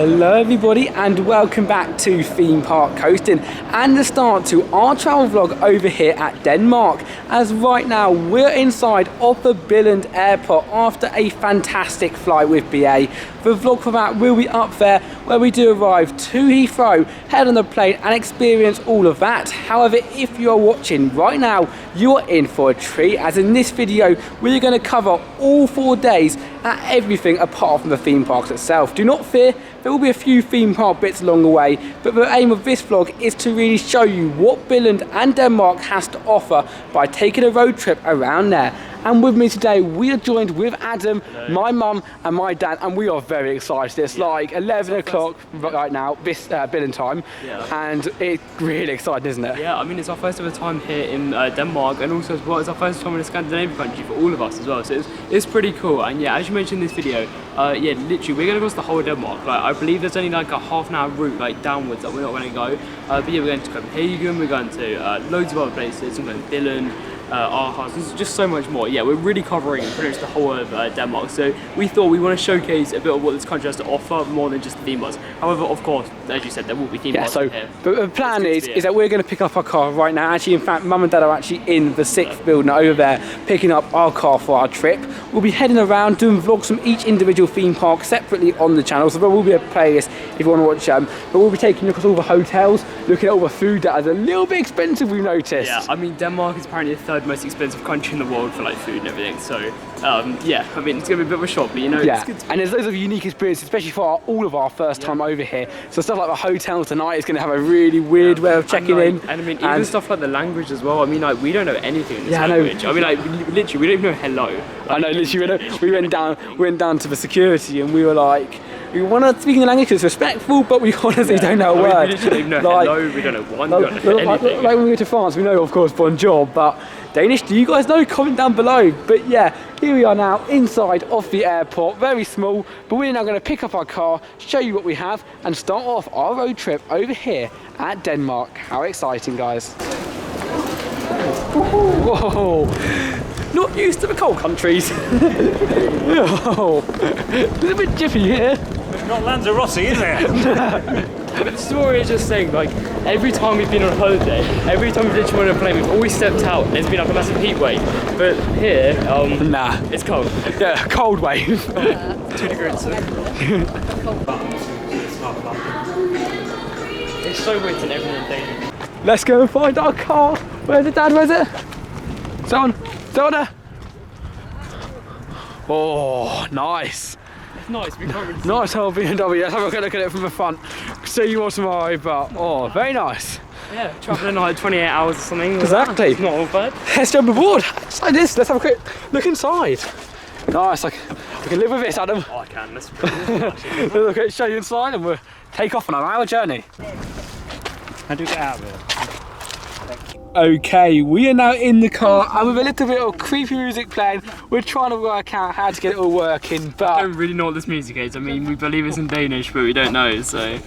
Hello everybody and welcome back to Theme Park Coastin and the start to our travel vlog over here at Denmark, as right now we're inside of the Billund airport after a fantastic flight with BA. The vlog for that will be up there where we do arrive to Heathrow, head on the plane and experience all of that. However, if you are watching right now, you are in for a treat, as in this video we're going to cover all 4 days at everything apart from the theme parks itself. Do not fear, there will be a few theme park bits along the way, but the aim of this vlog is to really show you what Billund and Denmark has to offer by taking a road trip around there. And with me today, we are joined with Adam, my mum and my dad, and we are very excited. It's like 11 o'clock right now, this Billund time, and it's really exciting, isn't it? Yeah, I mean, it's our first ever time here in Denmark, and also as well, it's our first time in a Scandinavian country for all of us as well, so it's pretty cool. And yeah, as you mentioned in this video, yeah, literally, we're going to cross the whole of Denmark. Like, I believe there's only like a half-an-hour route, like downwards, that we're not going to go. But yeah, we're going to Copenhagen, we're going to loads of other places, we're going to Billund, Aarhus, there's just so much more. Yeah, we're really covering pretty much the whole of Denmark, so we thought we want to showcase a bit of what this country has to offer more than just the theme parks. However, of course, as you said, there will be theme parks here. But the plan is that we're going to pick up our car right now. Actually, in fact, mum and dad are actually in the 6th building over there picking up our car for our trip. We'll be heading around doing vlogs from each individual theme park separately on the channel, so there will be a playlist if you want to watch them. But we'll be taking a look at all the hotels, looking at all the food that is a little bit expensive, we've noticed. Yeah, I mean, Denmark is apparently the 3rd most expensive country in the world for like food and everything, so yeah, I mean, it's gonna be a bit of a shock, but you know, it's good. And there's loads of unique experiences, especially for all of our first time over here. So stuff like the hotel tonight is gonna have a really weird way of checking in. And I mean, even stuff like the language as well. I mean, like, we don't know anything in this language. I mean, like, literally, we don't even know hello. Like, I know, literally, we went down to the security and we were like, we want to speak in the language that's respectful, but we honestly don't know a word. We literally don't know hello, we don't know one, we don't know anything. Like when we go to France, we know, of course, bonjour, but Danish, do you guys know? Comment down below. But yeah, here we are now inside of the airport, very small, but we're now going to pick up our car, show you what we have, and start off our road trip over here at Denmark. How exciting, guys. Whoa, not used to the cold countries. Oh, a little bit jiffy here. It's not Lanzarote, is it? But the story is just saying, like, every time we've been on holiday, every time we've literally been on a plane, we've always stepped out and there's been like a massive heat wave. But here, nah, it's cold. Yeah, cold wave. 2 degrees. It's so wet and everything. Let's go and find our car. Where's it, Dad? Where's it? Someone there? Oh, nice. Nice, we can't really see. Nice old BMW. Let's have a look at it from the front. See you all tomorrow, but oh, very nice. Yeah, travelling like 28 hours or something. Exactly. It's not all bad. Let's jump aboard. It's like this. Let's have a quick look inside. Nice. I can live with this, Adam. Oh, I can. Let's look at show you inside, and we'll take off on our journey. How do we get out of here? Okay, we are now in the car and with a little bit of creepy music playing. We're trying to work out how to get it all working, but I don't really know what this music is. I mean, we believe it's in Danish, but we don't know, so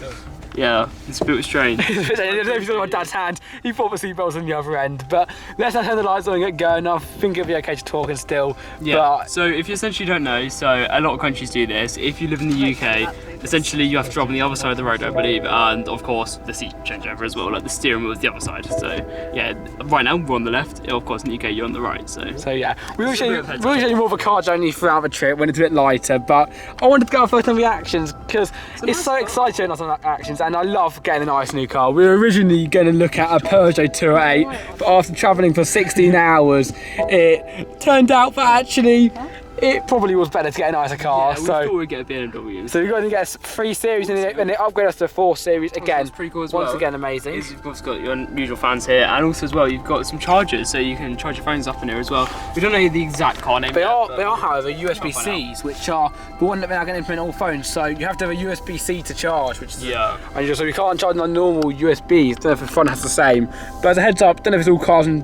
yeah, it's a bit strange. I don't know if you saw my dad's hand, he thought the seatbelt's on the other end, but let's not turn the lights on and get going. I think it'll be okay to talk and still. Yeah, but so if you essentially don't know, so a lot of countries do this. If you live in the UK, essentially you have to drive on the other side of the road, I believe, and of course the seat change over as well, like the steering wheel is the other side. So yeah, right now we're on the left, of course in the UK you're on the right, so yeah, we'll show you more of a car journey throughout the trip when it's a bit lighter, but I wanted to get our first time reactions because it's so exciting on reactions, and I love getting a nice new car. We were originally going to look at a Peugeot 208, but after travelling for 16 hours it turned out that actually it probably was better to get a nicer car. Yeah, we thought we'd get a BMW. So we're going to get a 3 Series and then they upgrade us to a 4 Series again. That's pretty cool as well. Once again, amazing. You've also got your usual fans here, and also as well you've got some chargers, so you can charge your phones up in here as well. We don't know the exact car name. They are, however, USB-Cs, which are the one that they're going to implement all phones. So you have to have a USB-C to charge, which is and so we can't charge on normal USBs. Don't know if the front has the same. But as a heads up, don't know if it's all cars and.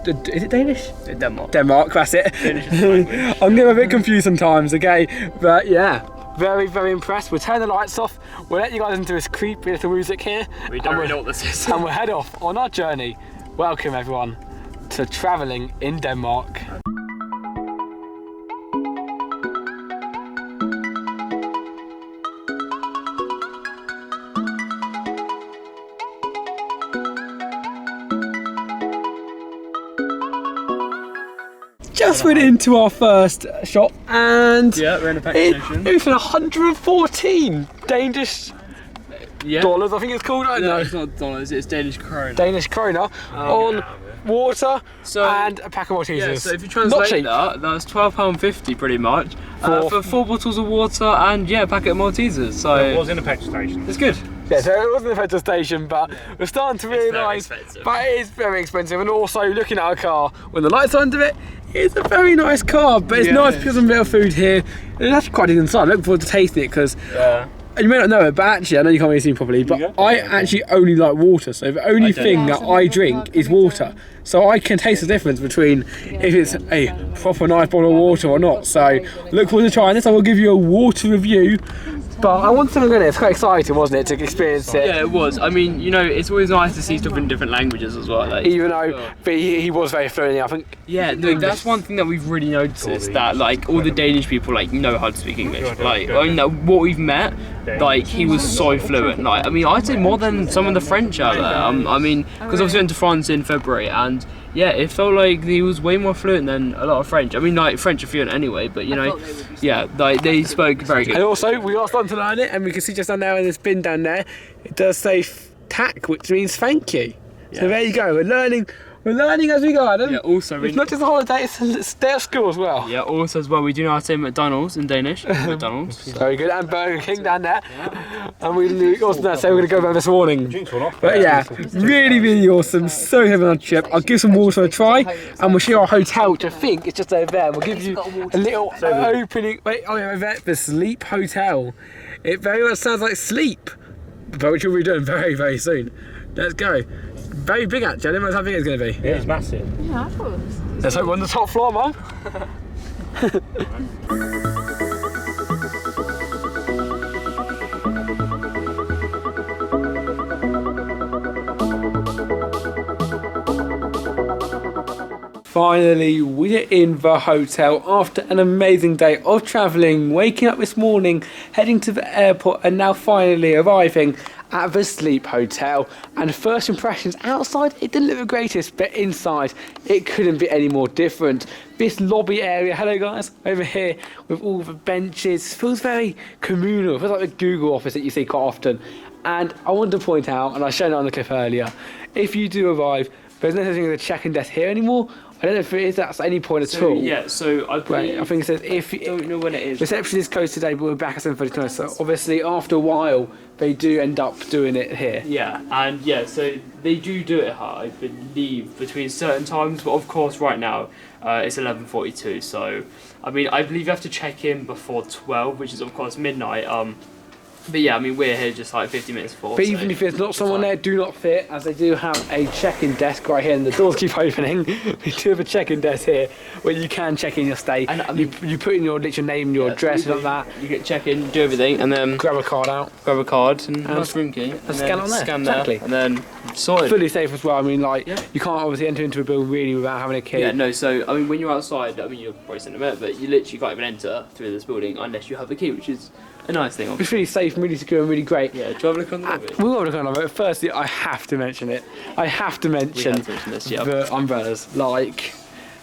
Is it Danish? Denmark. Denmark, that's it. I'm getting a bit confused sometimes, okay? But yeah, very, very impressed. We'll turn the lights off. We'll let you guys into this creepy little music here. We don't really know what this is. And we'll head off on our journey. Welcome everyone to travelling in Denmark. just went into our first shop and Yeah, we're in a petrol station. it's 114 Danish dollars, I think it's called. I don't No, know. it's not dollars, it's Danish krone. Danish kroner on water and a pack of Maltesers. Yeah, so if you Not translate cheap. that's £12.50 pretty much For- for 4 bottles of water and a packet of Maltesers. So It was in a petrol station. it's good. Yeah, so it wasn't a petrol station, but we're starting to realise, expensive. but it is very expensive. And also looking at our car, when the lights are under it, it's a very nice car, but it's Yeah, nice it because of a bit of food here. It's actually quite decent inside. I look forward to tasting it because you may not know it, but actually, I know you can't really see me properly, but I actually only like water. So the only thing that I drink is water. So I can taste the difference between if it's a proper nice bottle of water or not. So look forward to trying this. I will give you a water review. But I wanted to look at it. It's quite exciting, wasn't it, to experience it? Yeah, it was. I mean, you know, it's always nice to see stuff in different languages as well. Like, Even though but he was very fluent, I think. yeah, no, that's one thing that we've really noticed, that like all the Danish people like know how to speak English. Like, I mean, what we've met, like he was so fluent. Like, I mean, I'd say more than some of the French out there. I mean, because obviously went to France in February, and yeah, it felt like he was way more fluent than a lot of French. I mean, like French are fluent anyway, but you know, yeah, like they spoke very good. And also, we are starting to learn it, and we can see just down there in this bin down there, it does say tack, which means thank you. So there you go. We're learning as we go, Adam. Yeah, also It's not just a holiday, it's a day of school as well. Yeah, also as well, we do know how to say McDonald's in Danish. McDonald's. Very good, and Burger King down there. And we also know, so we're going to go there this morning. But yeah, really, really awesome. So heavy on the trip. I'll give some water a try, and we'll show our hotel, which I think is just over there. We'll give you a little opening. Wait, oh yeah, over there, the Sleep Hotel. It very much sounds like sleep, but which we'll be doing very, very soon. Let's go. Very big actually, I didn't know how big it's going to be. It is massive. Yeah, I thought it was. Let's hope we're on the top floor, Mum. Finally, we're in the hotel after an amazing day of travelling, waking up this morning, heading to the airport, and now finally arriving at the Sleep Hotel. And first impressions outside, it didn't look the greatest, but inside, it couldn't be any more different. This lobby area, hello guys, over here with all the benches, feels very communal. It feels like the Google office that you see quite often. And I wanted to point out, and I showed it on the clip earlier, if you do arrive, there's no such thing as a check-in desk here anymore. I don't know if it is at any point at all. Yeah, so I Right, I think it says if I don't know when it is. reception is closed today, but we're back at 7:39. So obviously, after a while, they do end up doing it here. Yeah, and yeah, so they do it, I believe, between certain times, but of course right now it's 11:42, so I mean, I believe you have to check in before 12, which is of course midnight. But yeah, I mean, we're here just like 50 minutes before. But so even if there's not someone fine. there, do not fear, as they do have a check-in desk right here, and the doors keep opening. We do have a check-in desk here where you can check in your stay. And, I mean, you put in your literal name and your address and all that. You get check in, do everything, and then Grab a card out. grab a card and nice room key, and scan on there, scan exactly. there, and then sorted. Fully safe as well. I mean, like Yeah. you can't obviously enter into a building really without having a key. Yeah, no, so, I mean, when you're outside, I mean, you're probably seen a minute, but you literally can't even enter through this building unless you have a key, which is a nice thing, It's obviously. really safe and really secure and really great. Yeah, do you have a look on the lobby? We'll have a look on it. Firstly, I have to mention it. I have to mention have to mention this, yeah. the umbrellas. Like,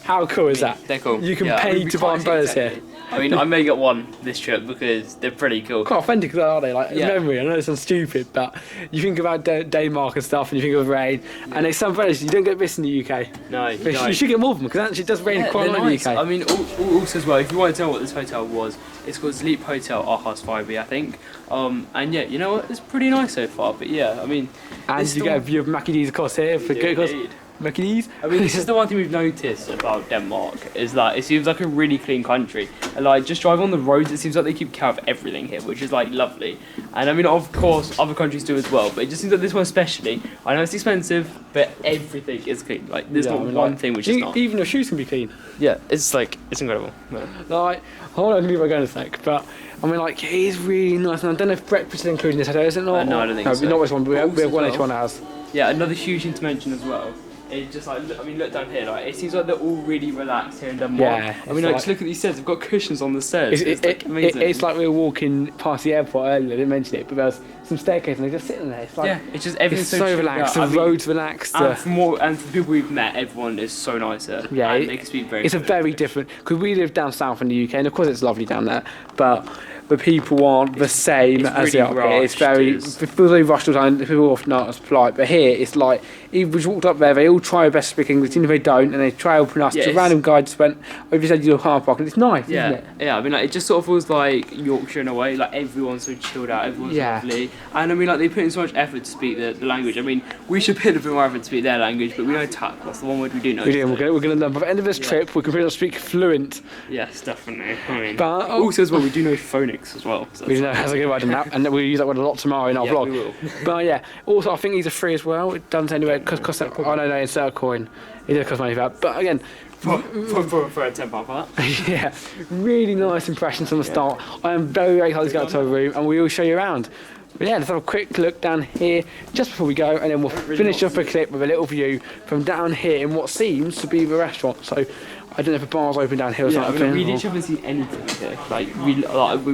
how cool is that? They're cool. You can Yeah, I pay mean, we to buy can't see umbrellas here. exactly. I mean, I may get one this trip because they're pretty cool. Quite authentic, are they? Like, Yeah. memory. I know it sounds stupid, but you think about Denmark and stuff, and you think of rain, and they some umbrellas. You don't get this in the UK. No, you But don't. you should get more of them because actually it does rain quite a they're lot in the nice. UK. I mean, also as well, if you want to tell what this hotel was, it's called Sleep Hotel Aarhus 5B, I think. And yeah, you know what? It's pretty nice so far. But yeah, I mean, and it's you the get a one- view of Mackie D's across here for Yeah, good across indeed. Mackie D's. I mean, this is the one thing we've noticed about Denmark is that it seems like a really clean country. And like, just driving on the roads, it seems like they keep care of everything here, which is like lovely. And I mean, of course, other countries do as well. But it just seems like this one especially. I know it's expensive, but everything is clean. Like, there's Yeah, not I mean, one like, thing which is not. Even your shoes can be clean. Yeah, it's like it's incredible. Yeah. Like, hold on, leave my going a sec, but I mean, like, it is really nice. And I don't know if breakfast is included in this hotel, is it not? No, I don't think so. Not this one, but we have Also one as each well- one has. Yeah, another huge thing to mention as well it just like, I mean, look down here, like, it seems like they're all really relaxed here in Denmark. Yeah, I mean, like, just look at these stairs, they've got cushions on the stairs. It's amazing. It's like we were walking past the airport earlier, I didn't mention it, but there was some staircase and they're just sitting there. It's like, yeah, it's just everything's it's so relaxed, the road's relaxed. And for the people we've met, everyone is so nice here. Yeah, and they can speak very it's a very different, because we live down south in the UK, and of course it's lovely down there, but the people aren't the same as really they are here. It's very, it feels very rushed all the time, people often aren't as polite, but here it's like, even we walked up there, they all try their best to speak English, even if they don't, and they try helping us. A random guy just went over said your car park, and it's nice, isn't it? Yeah, I mean, like, it just sort of feels like Yorkshire in a way, like everyone's so chilled out, everyone's lovely, and I mean, like, they put in so much effort to speak the language. I mean, we should put a bit more effort to speak their language, but we know tap, that's the one word we do know. We do, we're going to learn. By the end of this trip, we can pretty much speak fluent. Yes, definitely. I mean, but also as well, we do know phonics as well. So we do know that's a good word, and we'll use that word a lot tomorrow in our vlog. We will. But yeah, also I think these are free as well. It doesn't anyway, cost I don't know, insert a coin. It does cost money for that. But again, for a £10 for that. Yeah, really nice impressions from the start. I am very, very excited to go to our room, and we will show you around. But yeah, let's have a quick look down here just before we go, and then we'll finish up a clip with a little view from down here in what seems to be the restaurant. So I don't know if the bar's open down here or something. I mean, we literally haven't seen anything here. Like we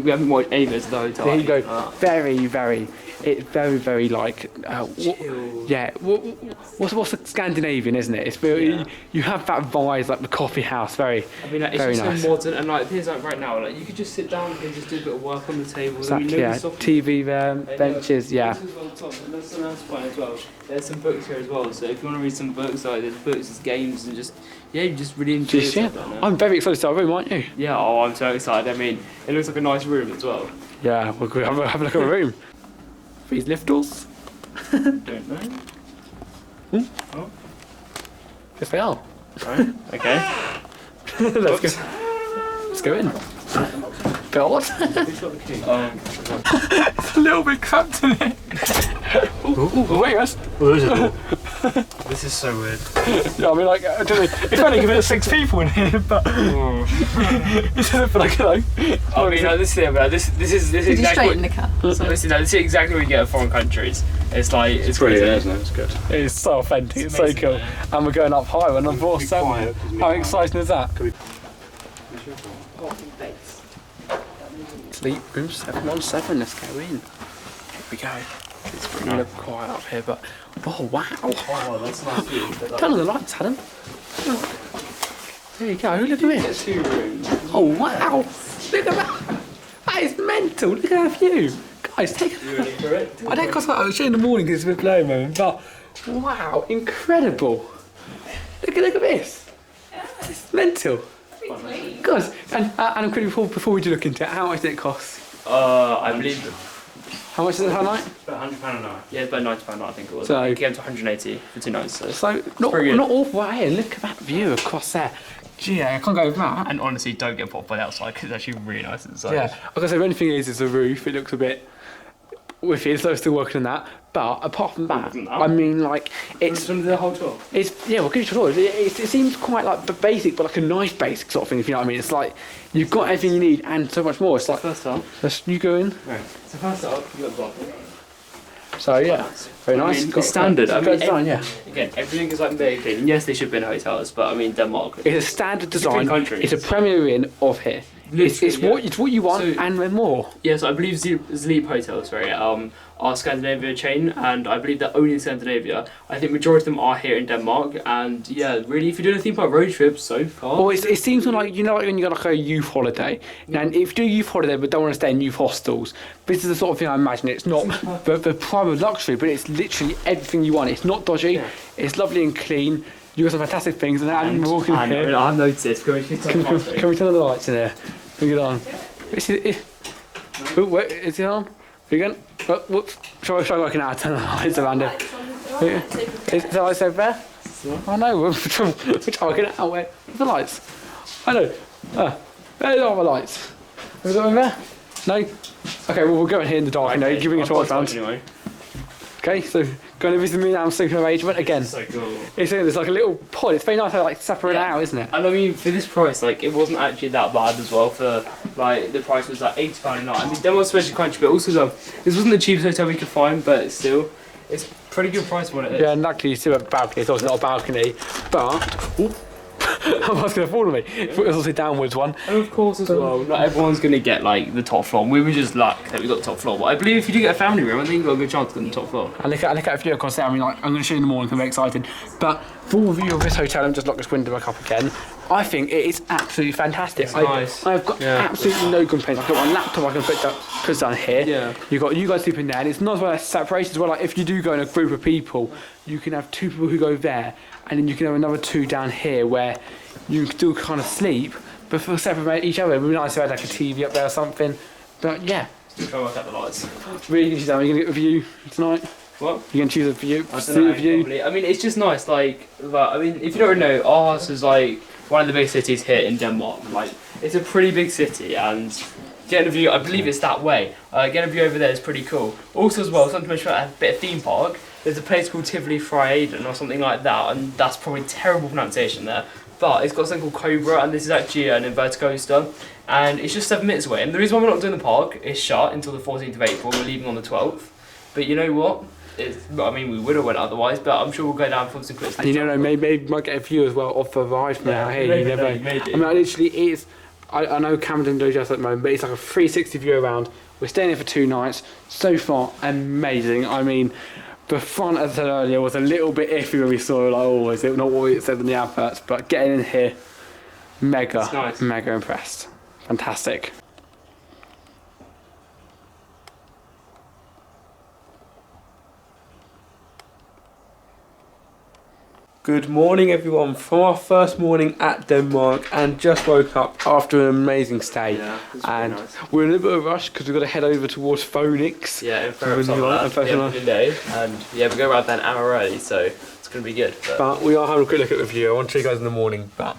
haven't watched any of it to the hotel. There you go. It's very like yeah. What's the Scandinavian, isn't it? It's very you have that vibe like the coffee house. Very. I mean, like, it's very just nice. so modern, and like here's like right now, like you could just sit down and just do a bit of work on the table. Exactly. Yeah. TV there, benches. Yeah. This is on top, and there's some else fine as well. There's some books here as well. So if you want to read some books, like there's books, there's games, and just you just really enjoy it. I'm very excited to start a room, aren't you? Yeah. Oh, I'm so excited. I mean, it looks like a nice room as well. Yeah, we'll go have a look at the room. These liftals? Don't know. Oh. Yes, they are. Right. Okay. Let's go in. Bit odd. It's a little bit cramped in it. Wait, guys. This is so weird. Yeah, I mean, like, I don't know. It's only given 6 people in here, but it's like, I mean, this is Did you straighten the car? This is exactly what you get in foreign countries. It's like it's Brilliant, crazy. isn't it? It's good. It's so authentic, it's so cool. And we're going up higher and on floor 7. How exciting is that? Sleep room 717, let's go in. Here we go. It's pretty nice. Quiet up here, but oh wow! Oh, that's nice view. Turn on the lights, Adam. There you go. Look at this. 2 rooms. Oh wow! Look at that. That is mental. Look at that view, guys. Take a You ready for it? I don't cause I was showing in the morning because it's a bit blurry moment, but wow, incredible! Look at this. It's mental. Guys, and quickly before we do look into it, how much did it cost? I believe How much is it per night? About £100 a night. it's about £90 a night, I think it was. So- it came to 180 for 2 nights. So not pretty good. awful out here. Look at that view across there. Gee, I can't go over that. And honestly, don't get popped by the outside because it's actually really nice inside. Yeah, I was gonna say the only thing is the roof. It looks a bit wiffy, so I'm still working on that. But apart from that, I mean, like it's the whole tour. we'll give you a tour. It seems quite like basic, but like a nice basic sort of thing. If you know what I mean, it's like you've got everything you need and so much more. It's like First up. you go in. Right. So first up, you got the bathroom. So yeah, very nice. I mean, it's standard. I mean, design, yeah. Again, everything is like very clean. And yes, they should be in hotels, but I mean, Denmark. It's a standard design. countries. It's a Premier Inn of here. It's what you want So- and then more. Yes, I believe Sleep Hotels, are Scandinavia chain, and I believe they're only in Scandinavia. I think majority of them are here in Denmark, and yeah, really, if you're doing a theme park road trip so far. Well, it seems like, you know, like when you got like a youth holiday, and if you do a youth holiday but don't want to stay in youth hostels, this is the sort of thing I imagine. It's not the private luxury, but it's literally everything you want. It's not dodgy, it's lovely and clean. You've got some fantastic things, and we're walking and here. I've noticed. Can Can we turn on the lights in here? Bring it on. Oh, wait, is it on? Again? Whoops. Try working out how to turn the lights around here. Is the lights over there? Oh no, we're trying to work it out. Where the lights? I know. There are the lights. Have we got them there? No? Okay, well we'll go in here in the dark. You know, you bring a torch around. Anyway. Okay, so going to visit me now, sleeping arrangement again. So cool. It's like a little pod. It's very nice to like separate it out, isn't it? And I mean, for this price, like, it wasn't actually that bad as well. For like, the price was like £80 a night. I mean, Denmark's special country, but also this wasn't the cheapest hotel we could find, but still, it's Pretty good price for what it is. Yeah, and luckily you see a balcony. It's obviously not a balcony, but I was going to fall on me. It was obviously a downwards one. And of course as well, not everyone's going to get like the top floor. We were just lucky that we got the top floor. But I believe if you do get a family room, I think you've got a good chance of getting the top floor. I look at a few across there. I mean, like, I'm going to show you in the morning. I'm very excited. But full review of this hotel, and just lock this window back up again. I think it is absolutely fantastic. It's nice. I've got absolutely no complaints. I've got my laptop I can put down here. Yeah. You've got you guys sleeping there, and it's not like separation as well. Like if you do go in a group of people, you can have 2 people who go there, and then you can have another 2 down here where you can still kind of sleep, but for separate each other. It would be nice if I had like a TV up there or something. But yeah. Still try to work out the lights. Really, are you going to get a view tonight? What? You going to choose a view? I don't know, probably. I mean, it's just nice. Like, but, I mean, if you don't know, Aarhus is like one of the big cities here in Denmark. Like, it's a pretty big city, and getting a view, I believe it's that way. Getting a view over there is pretty cool. Also, as well, something to mention about a bit of theme park. There's a place called Tivoli JAYDEN or something like that, and that's probably terrible pronunciation there. But it's got something called Cobra, and this is actually an inverted coaster, and it's just 7 minutes away. And the reason why we're not doing the park is shut until the 14th of April. We're leaving on the 12th. But you know what? I mean, we would have went otherwise, but I'm sure we'll go down for some clips. And you never know, maybe we might get a view as well off the ride from out here. You never know. Maybe. I mean, literally, it's. I know Camden does just at the moment, but it's like a 360 view around. We're staying here for 2 nights. So far, amazing. I mean, the front, as I said earlier, was a little bit iffy when we saw it. Like, oh, is it not what it said in the adverts? But getting in here, mega, nice. mega impressed. Fantastic. Good morning everyone from our first morning at Denmark, and just woke up after an amazing stay. Yeah, it's and really nice. we're in a little bit of a rush because we've got to head over towards Phoenix. Yeah, in fairness on that, day, and yeah, we go around there an hour early, so it's going to be good. But we are having a quick look at the view. I want to show you guys in the morning, but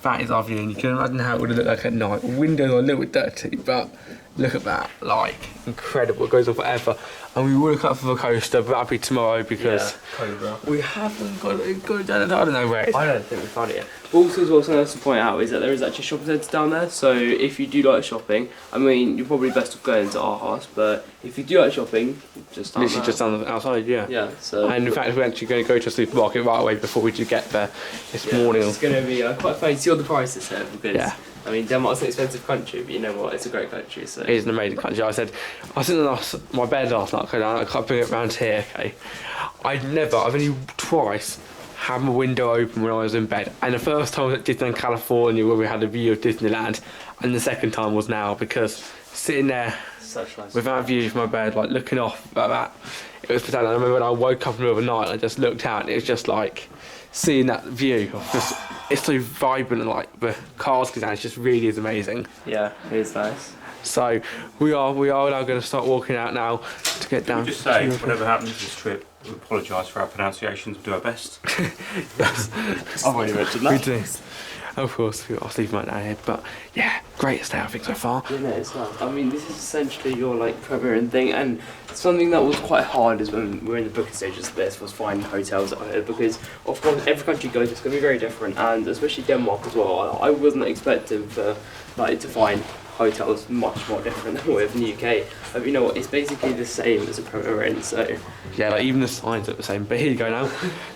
that is our view, and you can imagine how it would look like at night. The windows are a little bit dirty, but look at that, like, incredible. It goes on forever. And we will look up for the coaster, but that'll be tomorrow because Cobra. we haven't got it down. I don't know where it is. I don't think we found it yet. But also as well, something else to point out is that there is actually shopping centres down there, so if you do like shopping, I mean, you're probably best off going to Aarhus, but if you do like shopping, just down Literally just down the outside, yeah. Yeah, so... And in fact, we're actually going to go to a supermarket right away before we do get there this morning. It's going to be quite funny to see all the prices here, because... Yeah. I mean, Denmark's an expensive country, but you know what? It's a great country. So it is an amazing country. I was sitting on my bed last night. I can't bring it round here. Okay, I've only twice had my window open when I was in bed, and the first time was at Disneyland California where we had a view of Disneyland, and the second time was now, because sitting there without a view from my bed, like looking off like that, it was fantastic. I remember when I woke up in the middle of the night, and I just looked out, and it was just like seeing that view of just. It's so vibrant, and like the cars go down, it just really is amazing. yeah, it is nice. So we are now going to start walking out now to get down. Can we just say, whatever happens this trip, we apologise for our pronunciations. We'll do our best. Yes. I've already mentioned that. We do. Of course, I'll leave mine down here. But yeah, great stay I think so far. Yeah, no, it's nice. I mean, this is essentially your like premiering thing, and something that was quite hard is when we were in the booking stages of this was finding hotels out here, because of course every country you go to is going to be very different, and especially Denmark as well. I wasn't expecting to find hotels much more different than we have in the UK. But you know what, it's basically the same as a Premier Inn, so... Yeah, like even the signs look the same. But here you go now.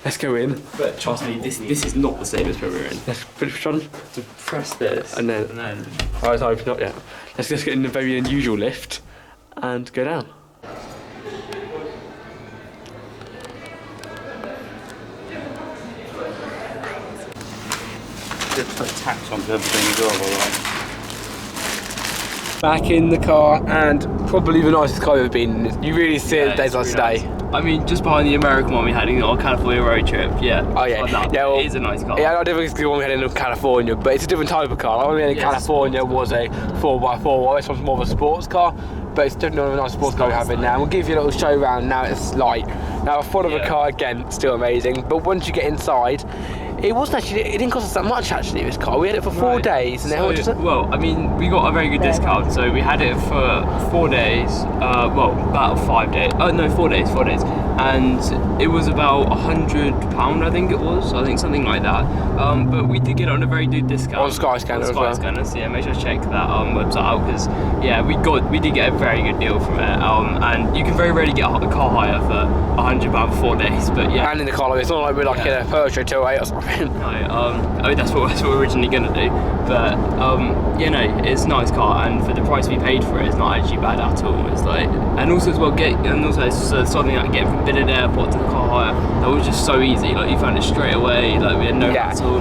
Let's go in. But trust me, this is not the same as Premier Inn. Let's push on. To press this, And then... Oh, it's open, not yet. Let's just get in the very unusual lift and go down. Just put tax onto everything as well, alright? Back in the car, and probably the nicest car I've ever been in. You really see it days like today. Nice. I mean, just behind the American one we had in our California road trip, yeah. Oh yeah, it is a nice car. Yeah, I don't think it's the one we had in California, but it's a different type of car. The one we had in California was a 4x4, this one's more of a sports car, but it's definitely a nice sports car we have in now. And we'll give you a little show around now. It's light. Now, the front of the car again, still amazing, but once you get inside, It wasn't actually, it didn't cost us that much actually, this car. We had it for 4 days and then how much is it? Well, I mean, we got a very good discount, so we had it for 4 days, well, about 5 days, no, 4 days, and it was about £100, I think it was, I think something like that. But we did get it on a very good discount. On Skyscanner as well. Skyscanner, so yeah, make sure to check that website out, because yeah, we did get a very good deal from it, and you can very rarely get a car hire for £100 for 4 days, but yeah. And in the car, like, it's not like we're like in a Peugeot 208 or something. No, I mean, that's what we're originally gonna do, but you know, it's a nice car, and for the price we paid for it, it's not actually bad at all. It's like, and also as well, it's something like getting from Billund Airport to the car hire, that was just so easy. Like, you found it straight away. Like, we had no hassle.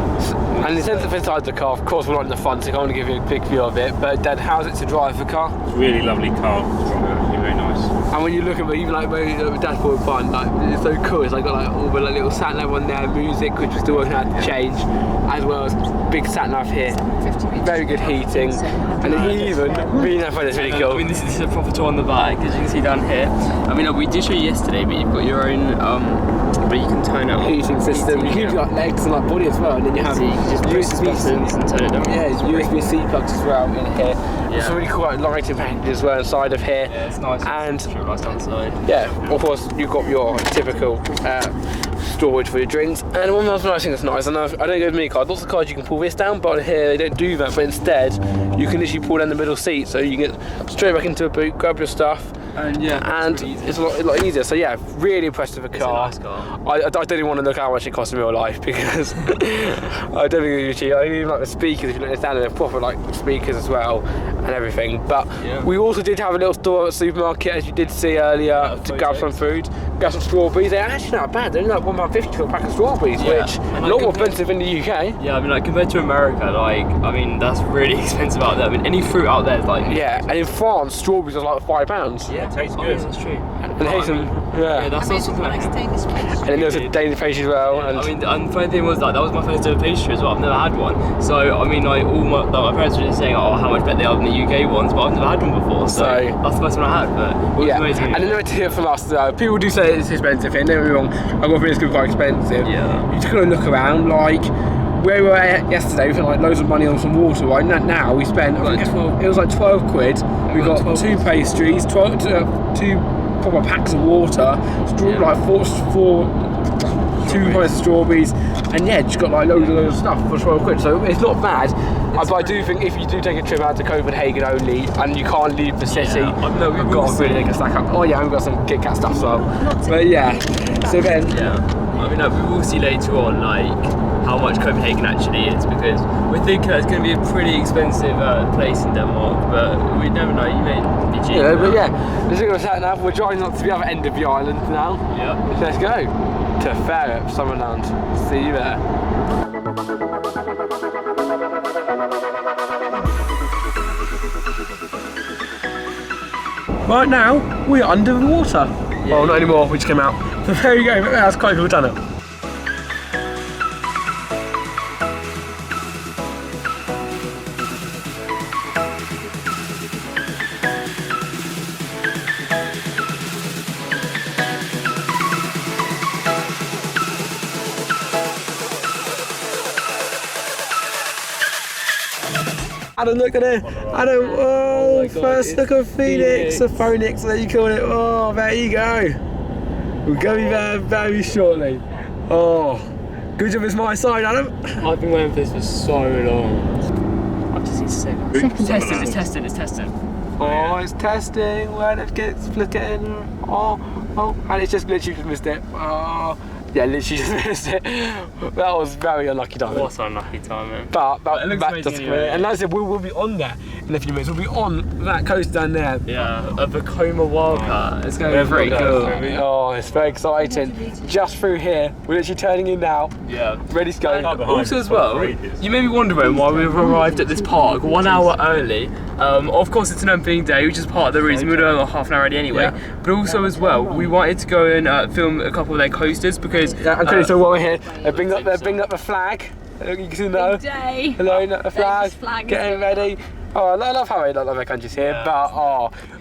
And in terms of inside the car, of course, we're not in the front, so I can't want to give you a big view of it. But Dad, how's it to drive the car? It's a really lovely car. It's very nice. And when you look at it, even like where the dashboard button, like, it's so cool. It's like got like all the like, little sat nav on there, music, which we're still working out to change, as well as big sat nav here. Very good heating, and then even really nice. It's really cool. I mean, this is a proper tour on the back, as you can see down here. I mean, we did show you yesterday, but you've got your own, but you can turn it heating system. You can do like legs and like body as well, and then you have just USB buttons and turn it down. Yeah, USB-C plugs as well in here. Yeah. It's really cool like, lighting package as well inside of here. Yeah, it's nice. And nice on the side. Yeah, of course you've got your typical storage for your drinks. And one other nice thing that's nice, I don't go with mini cards. Lots of cars you can pull this down, but here they don't do that. But instead, you can literally pull down the middle seat, so you can get straight back into a boot, grab your stuff. And yeah, and it's a lot easier. So yeah, really impressed with the car. It's a nice car. I don't even want to look how much it costs in real life, because I don't think it's cheap. I even like the speakers, if you understand, they're proper like speakers as well and everything. But we also did have a little store at the supermarket, as you did see earlier, to grab some food, grab some strawberries. They're actually not bad. They're like £1.50 for a pack of strawberries, which a lot more expensive in the UK. Yeah, I mean, like compared to America, like, I mean, that's really expensive out there. I mean, any fruit out there is like, yeah, and in France, strawberries are like £5. Yeah, it tastes good. That's true. And That's also something. And then there was a Danish pastry as well. I mean, and the funny thing was that was my first ever pastry as well. I've never had one. So I mean, like my parents were just saying, oh, how much better they are than the UK ones, but I've never had one before. So that's the first one I had. But it was amazing. And then they went to hear from us. People do say it's expensive here. Don't get me wrong. I got it's quite expensive. Yeah. You just gotta look around, like. Where we were at yesterday, we spent like loads of money on some water, right? Now we spent like 12, it was like 12 quid. We got 2 pastries, 2 proper packs of water, like 2 pints of strawberries, and yeah, just got like loads of stuff for 12 quid. So it's not bad. But I do think if you do take a trip out to Copenhagen only, and you can't leave the city, we've got to really stack up. Oh yeah, we've got some Kit Kat stuff as well. But yeah, so then I mean, we will see later on like how much Copenhagen actually is, because we're thinking it's going to be a pretty expensive place in Denmark, but we never know, you may be cheap. Yeah, but yeah, let's go to sat nav. We're driving up to the other end of the island now. Yeah. Let's go to Farup, Summerland. See you there. Right now, we're under the water. Yeah. Well, not anymore, we just came out. But there you go, that's quite cool, done it. Adam, look at it. Adam, oh first look at Phoenix, a Phoenix, what you call it. Oh, there you go. We're going to be there very shortly. Oh, good job it's my side, Adam. I've been waiting for this for so long. I just need to say that. It's testing. Oh, it's testing. When it gets flicking. Oh, and it's just literally just missed it. Oh. Yeah, literally just missed it. That was very unlucky timing. What's unlucky timing? But it looks amazing anyway. And as I said, we'll be on there in a few minutes. We'll be on that coast down there. Yeah, a Vekoma wildcat. It's going to be very cool. Oh, it's very exciting. Just through here, we're literally turning in now. Yeah. Ready to go. Also as well, you may be wondering why we've arrived at this park 1 hour early. Of course it's an opening day, which is part of the reason. We were doing half an hour early anyway. Yeah. But also as well, we wanted to go and film a couple of their coasters, because okay, so while we're here, they bring up the flag. You can see that. Big day. Hello, the flag. Getting ready. Oh, I love how I love their countries here, but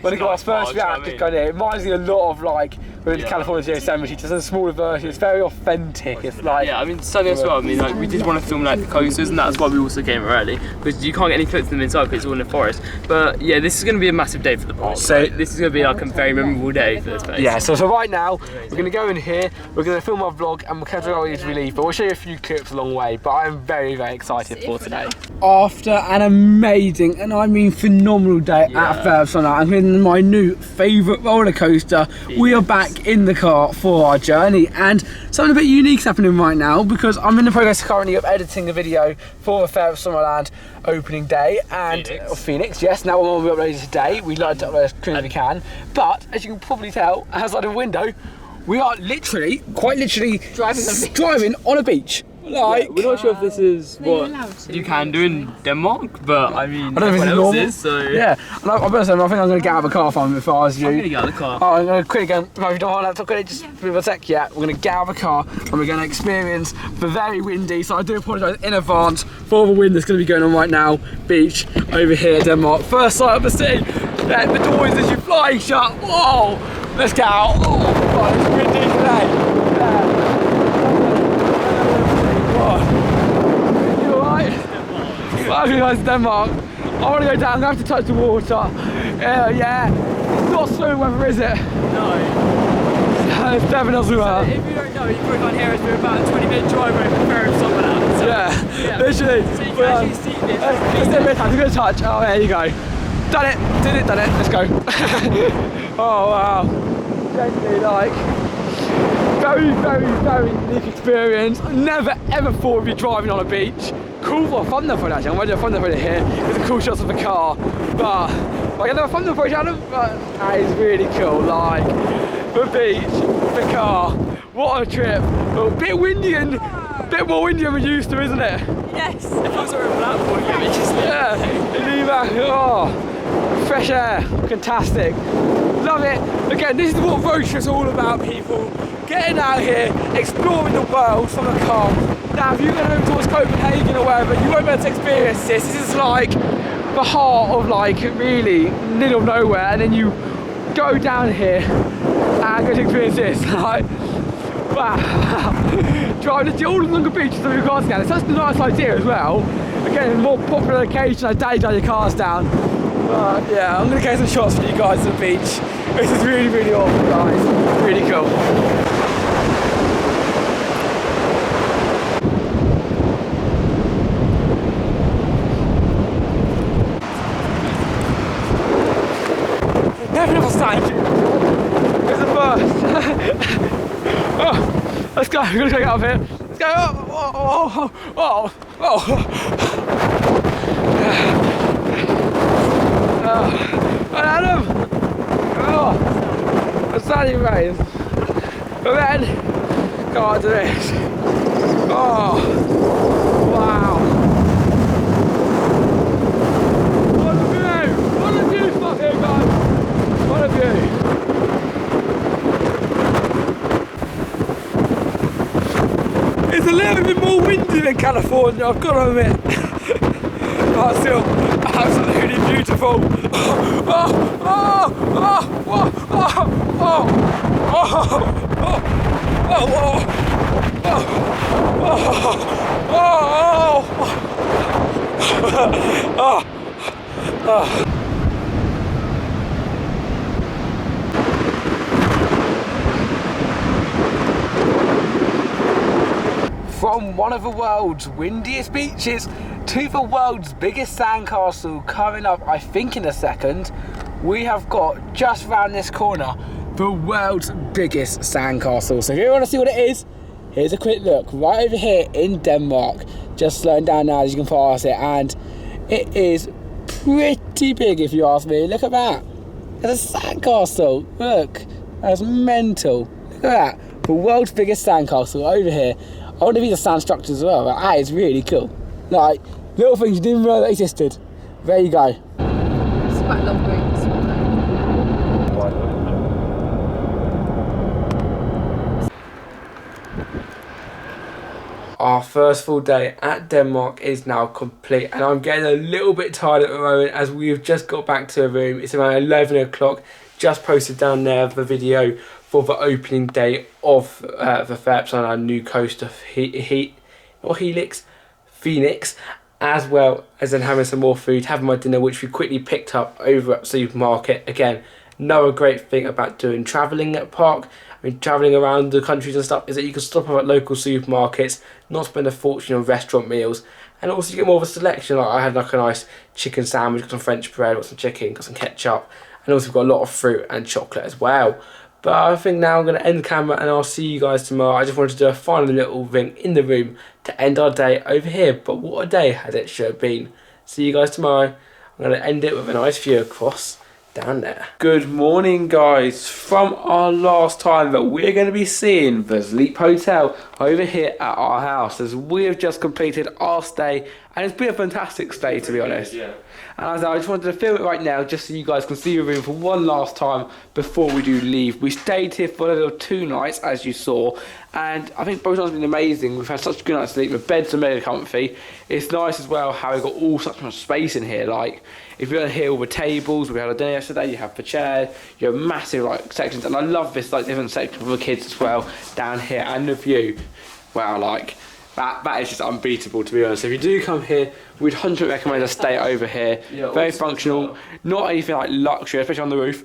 when we got our first reaction going here, it reminds me a lot of like when California Yosemite, just a smaller version. It's very authentic. It's like I mean, something as well. I mean, like we did want to film like the coasters, and that's why we also came early because you can't get any clips of them inside because it's all in the forest. But yeah, this is going to be a massive day for the park. So this is going to be like a very memorable day for this place. Yeah. So right now we're going to go in here. We're going to film our vlog, and we'll catch up with relief. But we'll show you a few clips along the way. But I'm very excited for today. After an amazing, and I mean phenomenal day at Fairson, I'm in my new favourite roller coaster. We are back in the car for our journey, and something a bit unique is happening right now because I'm in the process currently of editing a video for the Fair of Summerland opening day and Phoenix. Yes, now we're going to be uploaded today. We like to upload as soon as we can, but as you can probably tell, outside the window, we are literally, quite literally, driving on a beach. Like, we're not sure if this is what you can do in Denmark, but I mean, I don't know if it's normal. So yeah, and I think I'm going to get out of the car from if I was you. I'm going to get out of the car. Oh, I'm going to quickly go, if you don't want to laptop, just for a sec, we're going to get out of the car and we're going to experience the very windy, so I do apologise in advance for the wind that's going to be going on right now, beach over here, Denmark. First sight of the sea, the door is literally flying shut. Whoa, let's get out. Oh, God, it's windy today. You alright? Welcome guys to Denmark. I want to go down, I'm going to have to touch the water. Yeah, it's not swimming weather, is it? No. It's definitely not swimming weather. If you don't know, you probably can't hear us. We're about a 20-minute drive away from Fair of Summerland. So, yeah, literally. So you can actually see this. Let's do a bit of time, touch. Oh, there you go. Done it, let's go. Oh wow. Genuinely like, very unique experience. I never ever thought we'd be driving on a beach. Cool for a thunder footage actually. I'm ready to thunder footage here. There's a cool shots of the car, but like I never thunder footage out of, but that is really cool. Like the beach, the car. What a trip. But a bit windy and a bit more windy than we're used to, isn't it? Yes. If I was wearing a black board, you'd be just fresh air, fantastic. Love it. Again, this is what road trip's all about, people. Getting out here, exploring the world from a car. Now, if you're going over towards Copenhagen or wherever, you won't be able to experience this. This is like the heart of like really middle of nowhere, and then you go down here and go to experience this. Like, wow. Driving to all the longer beaches of your cars down. It's such a nice idea as well. Again, a more popular occasion, like day drive your cars down. But yeah, I'm going to get some shots for you guys at the beach. This is really awesome, guys. Really cool. Never stand. It's a burst. Oh, let's go. We're gonna go out of here. Let's go. Adam. Oh, a sunny rays. But then, go on to this. Oh, wow. What a view spot here, guys. What a view. It's a little bit more windy than California, I've got to admit. But still, absolutely beautiful. From one of the world's windiest beaches to the world's biggest sandcastle coming up, I think in a second, we have got just round this corner the world's biggest sandcastle. So if you want to see what it is, here's a quick look right over here in Denmark. Just slowing down now as you can pass it, and it is pretty big if you ask me. Look at that. There's a sandcastle. Look, that's mental. Look at that. The world's biggest sandcastle over here. I want to be the sand structures as well. That is really cool. Like, little things you didn't know that existed. There you go. It's quite long way. Our first full day at Denmark is now complete, and I'm getting a little bit tired at the moment as we've just got back to the room. It's around 11 o'clock. Just posted down there the video for the opening day of the Phelps on our new coaster, Phoenix, as well as then having some more food, having my dinner, which we quickly picked up over at the supermarket. Again, another great thing about doing travelling at park, travelling around the countries and stuff, is that you can stop off at local supermarkets, not spend a fortune on restaurant meals, and also you get more of a selection. Like I had like a nice chicken sandwich, got some French bread, got some chicken, got some ketchup, and also got a lot of fruit and chocolate as well. But I think now I'm going to end the camera and I'll see you guys tomorrow. I just wanted to do a final little thing in the room to end our day over here. But what a day has it sure been. See you guys tomorrow. I'm going to end it with a nice view across down there. Good morning, guys. From our last time that we're going to be seeing the Sleep Hotel over here at our house, as we have just completed our stay, and it's been a fantastic stay, to be honest. Yeah. And I just wanted to film it right now just so you guys can see the room for one last time before we do leave. We stayed here for a little 2 nights, as you saw, and I think both nights have been amazing. We've had such a good night's sleep. The beds are mega comfy. It's nice as well how we've got all such much space in here. Like, if you're here all the tables, we had a dinner yesterday, you have the chair, you have massive like sections, and I love this like different section for the kids as well down here, and the view. Wow, like that is just unbeatable, to be honest. If you do come here, we'd 100% recommend a stay over here. Yeah, very functional, not anything like luxury, especially on the roof,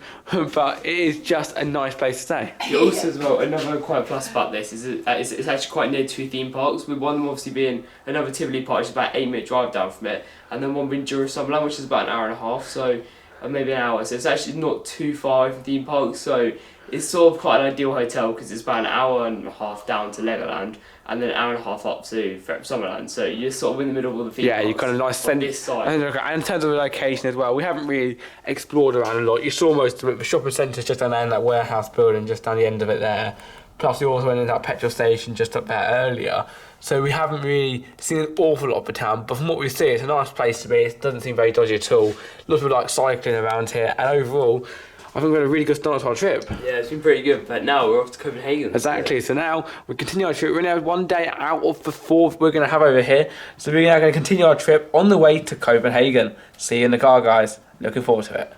but it is just a nice place to stay. Also as well, another quite plus about this is it's actually quite near 2 theme parks, with one of them obviously being another Tivoli park, which is about 8-minute drive down from it, and then one being Jerusalem, which is about an hour and a half, so maybe an hour, so it's actually not too far from theme parks, so it's sort of quite an ideal hotel because it's about an hour and a half down to Legoland, and then an hour and a half up to Summerland, so you're sort of in the middle of all the theme parks. Yeah, you kind of nice on this side. And in terms of the location as well, we haven't really explored around a lot. You saw most of it. The shopping centre's just down there in that warehouse building, just down the end of it there. Plus, we also went into that petrol station just up there earlier. So we haven't really seen an awful lot of the town, but from what we see, it's a nice place to be. It doesn't seem very dodgy at all. Lots of like cycling around here, and overall, I think we had a really good start to our trip. Yeah, it's been pretty good, but now we're off to Copenhagen. Exactly, so now we continue our trip. We're now 1 day out of the 4 we're going to have over here. So we're now going to continue our trip on the way to Copenhagen. See you in the car, guys. Looking forward to it.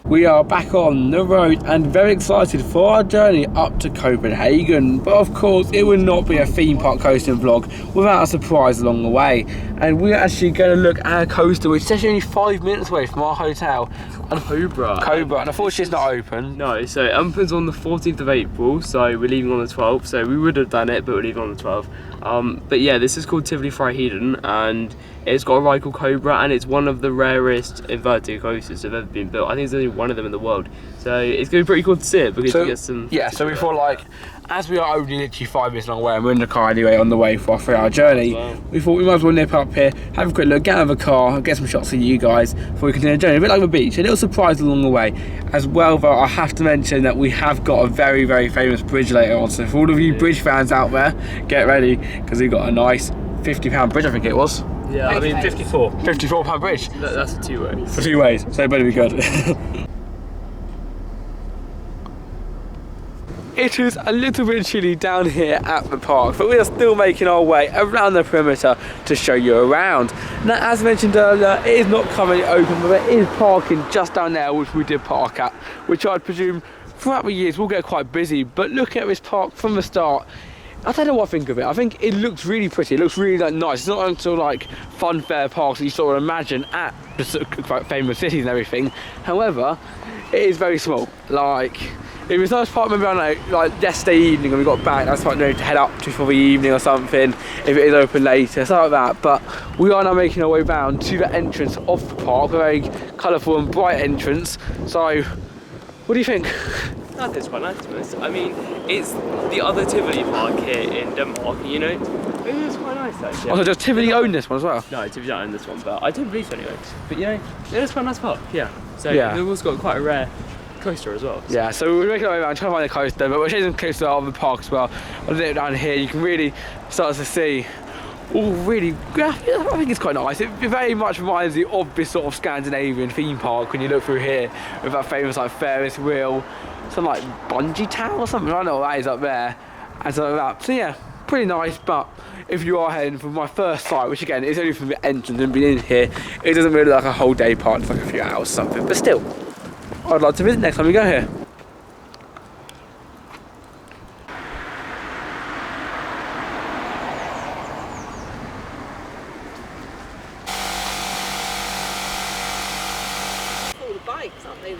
We are back on the road and very excited for our journey up to Copenhagen. But of course, it would not be a theme park coasting vlog without a surprise along the way. And we're actually going to look at a coaster which is actually only 5 minutes away from our hotel. Cobra, and unfortunately it's not open. No, so it opens on the 14th of April, so we're leaving on the 12th. So we would have done it, but we're leaving on the 12th. But yeah, this is called Tivoli Friheten, and it's got a ride called Cobra, and it's one of the rarest inverted coasters that have ever been built. I think there's only one of them in the world. So it's going to be pretty cool to see it because you get some... Yeah, so we thought, like, as we are only literally 5 minutes long way and we're in the car anyway on the way for our 3-hour journey, we thought we might as well nip up here, have a quick look, get out of the car, get some shots of you guys before we continue the journey. A bit like the beach, a little surprise along the way. As well, though, I have to mention that we have got a very, very famous bridge later on. So for all of you bridge fans out there, get ready, because we've got a nice £50 bridge, I think it was. Yeah, I mean £54 bridge. That's for 2 ways. For 2 ways, so it better be good. It is a little bit chilly down here at the park, but we are still making our way around the perimeter to show you around. Now, as mentioned earlier, it is not currently open, but there is parking just down there, which we did park at, which I'd presume throughout the years will get quite busy. But looking at this park from the start, I don't know what I think of it. I think it looks really pretty. It looks really like nice. It's not until like fun fair parks that you sort of imagine at the quite famous cities and everything. However, it is very small. Like, it was a nice park. Maybe I don't know, like yesterday evening when we got back, that's what I to head up to for the evening or something, if it is open later, something like that. But we are now making our way round to the entrance of the park, a very colourful and bright entrance. So, what do you think? I think it's quite nice, to be honest. I mean, it's the other Tivoli park here in Denmark, you know? Maybe it's quite nice, actually. Also, does Tivoli own this one as well? No, Tivoli don't own this one, but I don't believe so anyway. But, you know, it is quite a nice park, yeah. So, they've also got quite a rare coaster as well. Yeah, so we're making our way around trying to find a coaster, but we're chasing closer out of the park as well. A little down here, you can really start to see all really, yeah, I think it's quite nice. It very much reminds you of this sort of Scandinavian theme park when you look through here with that famous like Ferris wheel, some like bungee tower or something. I don't know what that is up there, and so like that. So yeah, pretty nice. But if you are heading from my first site, which again is only from the entrance and being in here, it doesn't really look like a whole day park. It's like a few hours or something. But still, I'd like to visit next time we go here. Bikes, aren't they?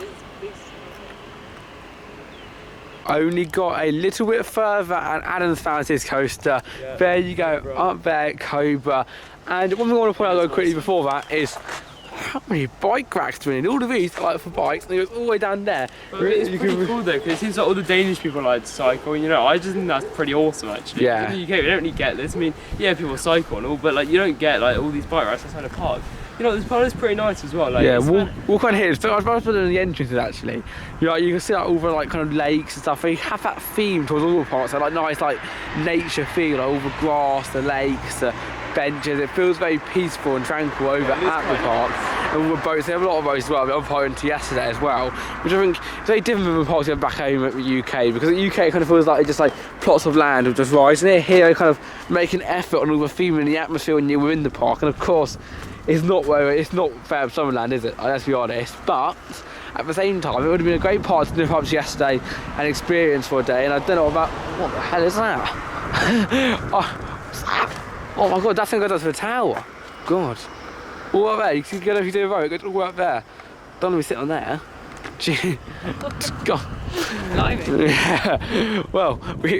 Only got a little bit further and Adam's found his coaster. Yeah, there you go, up there at Cobra. And one thing I want to point out quickly before that is how many bike racks are in. All of these are like for bikes, and it goes all the way down there. Well, it's pretty cool though, because it seems like all the Danish people like to cycle, and you know, I just think that's pretty awesome actually. Yeah. In the UK we don't really get this. I mean, yeah, people cycle and all, but like you don't get like all these bike racks outside the park. You know, this part is pretty nice as well. Like, yeah, walk on here. So I was about to put it in the entrances actually. You know, you can see like all the like kind of lakes and stuff. They have that theme towards all the parts. So like nice like nature feel, like all the grass, the lakes, the benches. It feels very peaceful and tranquil over at the park. And all the boats, they have a lot of boats as well. I went to yesterday as well, which I think is very different from the parks you have back home at the UK, because at the UK it kind of feels like it's just like plots of land with just rising. Here they kind of make an effort on all the theme and the atmosphere when you're within the park, and of course it's not fair Summerland, is it? Let's be honest. But at the same time, it would have been a great part to nip up to yesterday and experience for a day. And I don't know about what the hell is that? Oh my god, that's gonna go down to the tower. God. All up there, you can go if you do a row, it goes all up there. Don't let me sit on there. Gee. God. Yeah. Well,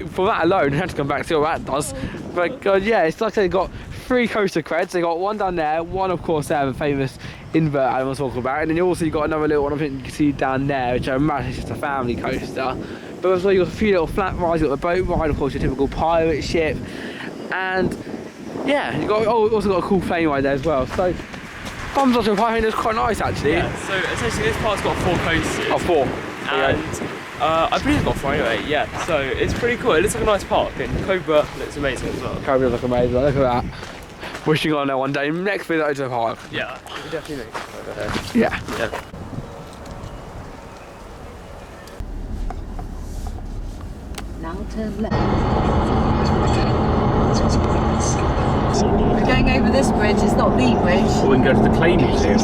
for that alone, we have to come back to see what that does. But God, yeah, it's like they got 3 coaster creds. They got one down there, one of course there, the famous invert I was talking about, and then you also got another little one I think you can see down there, which I imagine is just a family coaster. But also you got a few little flat rides, you got the boat ride, of course your typical pirate ship, and yeah, you got also got a cool plane ride there as well. So thumbs up to the pirate, it's quite nice actually. Yeah, so essentially this park's got 4 coasters. Oh, 4. And I believe it's got 4 anyway, yeah. So it's pretty cool. It looks like a nice park, and Cobra looks amazing as well. Cobra looks amazing, look at that. Wishing on there one day. Next visit to the park. Yeah, we definitely make it over here. Yeah. Now turn left. We're going over this bridge, it's not the bridge. Or we can go to the Clay Museum.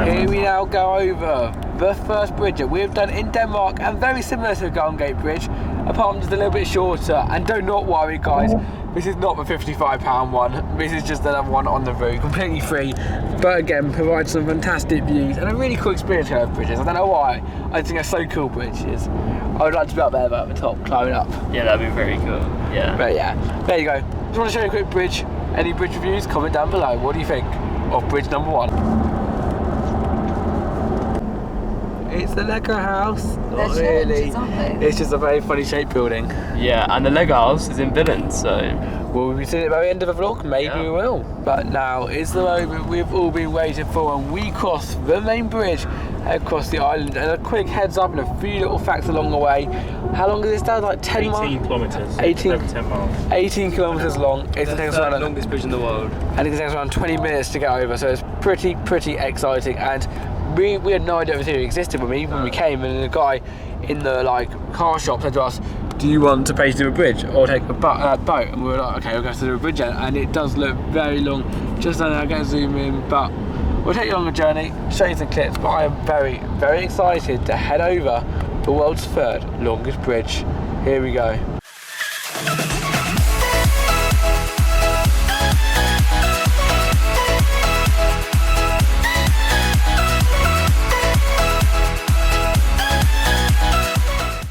Here we now go over the first bridge that we've done in Denmark, and very similar to the Golden Gate Bridge, apart from just a little bit shorter. And do not worry guys, this is not the £55 one, this is just another one on the road, completely free, but again provides some fantastic views and a really cool experience over bridges. I don't know why, I think they're so cool bridges. I would like to be up there at the top, climbing up. Yeah, that'd be very cool, yeah. But yeah, there you go. Just want to show you a quick bridge. Any bridge reviews, comment down below. What do you think of bridge number 1? It's the Lego house. Not really. It's just a very funny shaped building. Yeah, and the Lego house is in Billund, so will we see it at the end of the vlog? Maybe we will. But now is the moment we've all been waiting for, and we cross the main bridge across the island. And a quick heads up and a few little facts along the way. How long is this down? Like 10 miles? 18 kilometres. 18, over 10 miles. 18 kilometres long. It's the longest bridge in the world. And it takes around 20 minutes to get over, so it's pretty exciting. And we had no idea everything existed when we came, and the guy in the like car shop said to us, do you want to pay to do a bridge or take a boat? And we were like, okay, we'll go to do a bridge then. And it does look very long. Just don't know, I'm going to zoom in, but we'll take you on a journey, show you some clips. But I am very excited to head over the world's 3rd longest bridge. Here we go.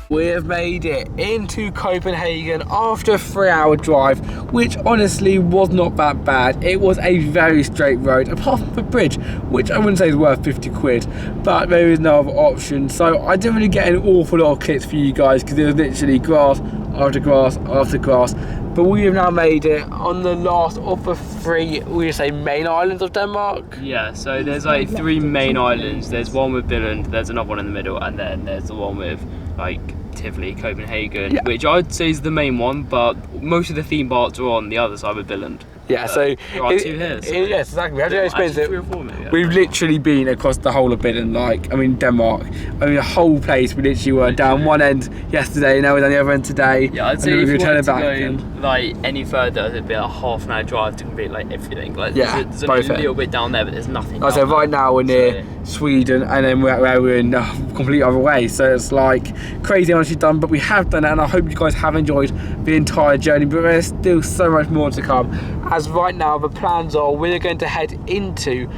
We have made it into Copenhagen after a 3-hour drive, which honestly was not that bad. It was a very straight road, apart from the bridge, which I wouldn't say is worth 50 quid, but there is no other option. So I didn't really get an awful lot of clips for you guys, because it was literally grass after grass after grass. But we have now made it on the last of the 3, we say, main islands of Denmark. Yeah, so there's like 3 main islands. There's one with Billund, there's another one in the middle, and then there's the one with like Copenhagen, which I'd say is the main one, but most of the theme parks are on the other side with Billund. Yeah, so there are 2 here. So yes, exactly. How do you explain it? 3 or 4 maybe. We've literally been across the whole of Billund, like, I mean, Denmark. I mean, the whole place. We literally were down one end yesterday, now we're down the other end today. Yeah, I'd say if you wanted to go like any further, it'd be a half an hour drive to complete like everything. Like, yeah, there's a little bit down there, but there's nothing. Like I said, right now we're near Sweden, and then we're in the complete other way. So it's like crazy how much we've done, but we have done it, and I hope you guys have enjoyed the entire journey. But there's still so much more to come. As right now, the plans are we're going to head into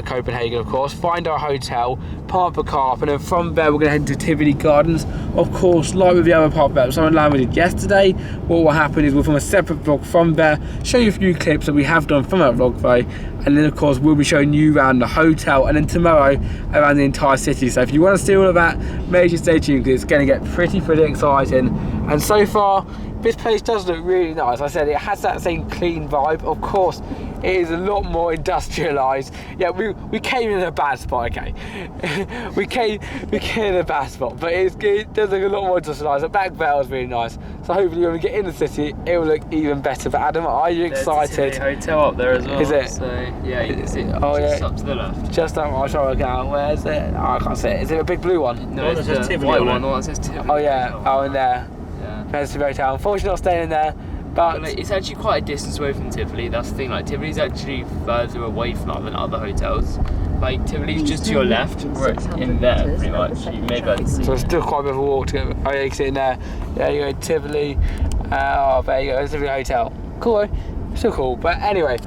Copenhagen, of course, find our hotel, park the car up, and then from there we're going to head to Tivoli Gardens. Of course, like with the other park that someone landed yesterday, what will happen is we'll film a separate vlog from there, show you a few clips that we have done from that vlog though, and then of course we'll be showing you around the hotel, and then tomorrow around the entire city. So if you want to see all of that, make sure you stay tuned, because it's going to get pretty exciting. And so far, this place does look really nice. I said it has that same clean vibe. Of course, it is a lot more industrialised. Yeah, we came in a bad spot, okay? we came in a bad spot, but it does look a lot more industrialised. The back there was really nice. So hopefully when we get in the city, it will look even better. But Adam, are you excited? There's a hotel up there as well. Is it? So yeah, you can see it just up to the left. Just up, I'll try to work out. Where is it? Oh, I can't see it. Is it a big blue one? No, it's just a white one. The one that says Tivoli. Oh yeah, oh in there. Yeah. There's the hotel. Unfortunately not staying in there, but like, it's actually quite a distance away from Tivoli. That's the thing, like Tivoli's actually further away from that than other hotels. Like Tivoli's just to your left, we're in there pretty much. You may be able to see. So it's still quite a bit of a walk to get. Oh yeah, you can see in there. Yeah, you go Tivoli. Oh, there you go. There's Tivoli Hotel. Cool, eh? Still cool. But anyway,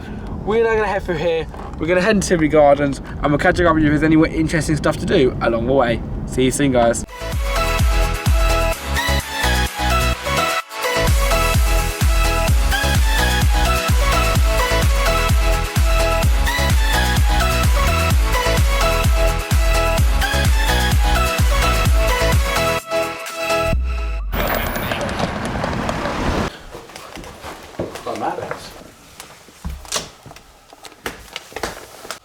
we're now gonna head through here. We're gonna head to Tivoli Gardens, and we'll catch up with you if there's any more interesting stuff to do along the way. See you soon, guys.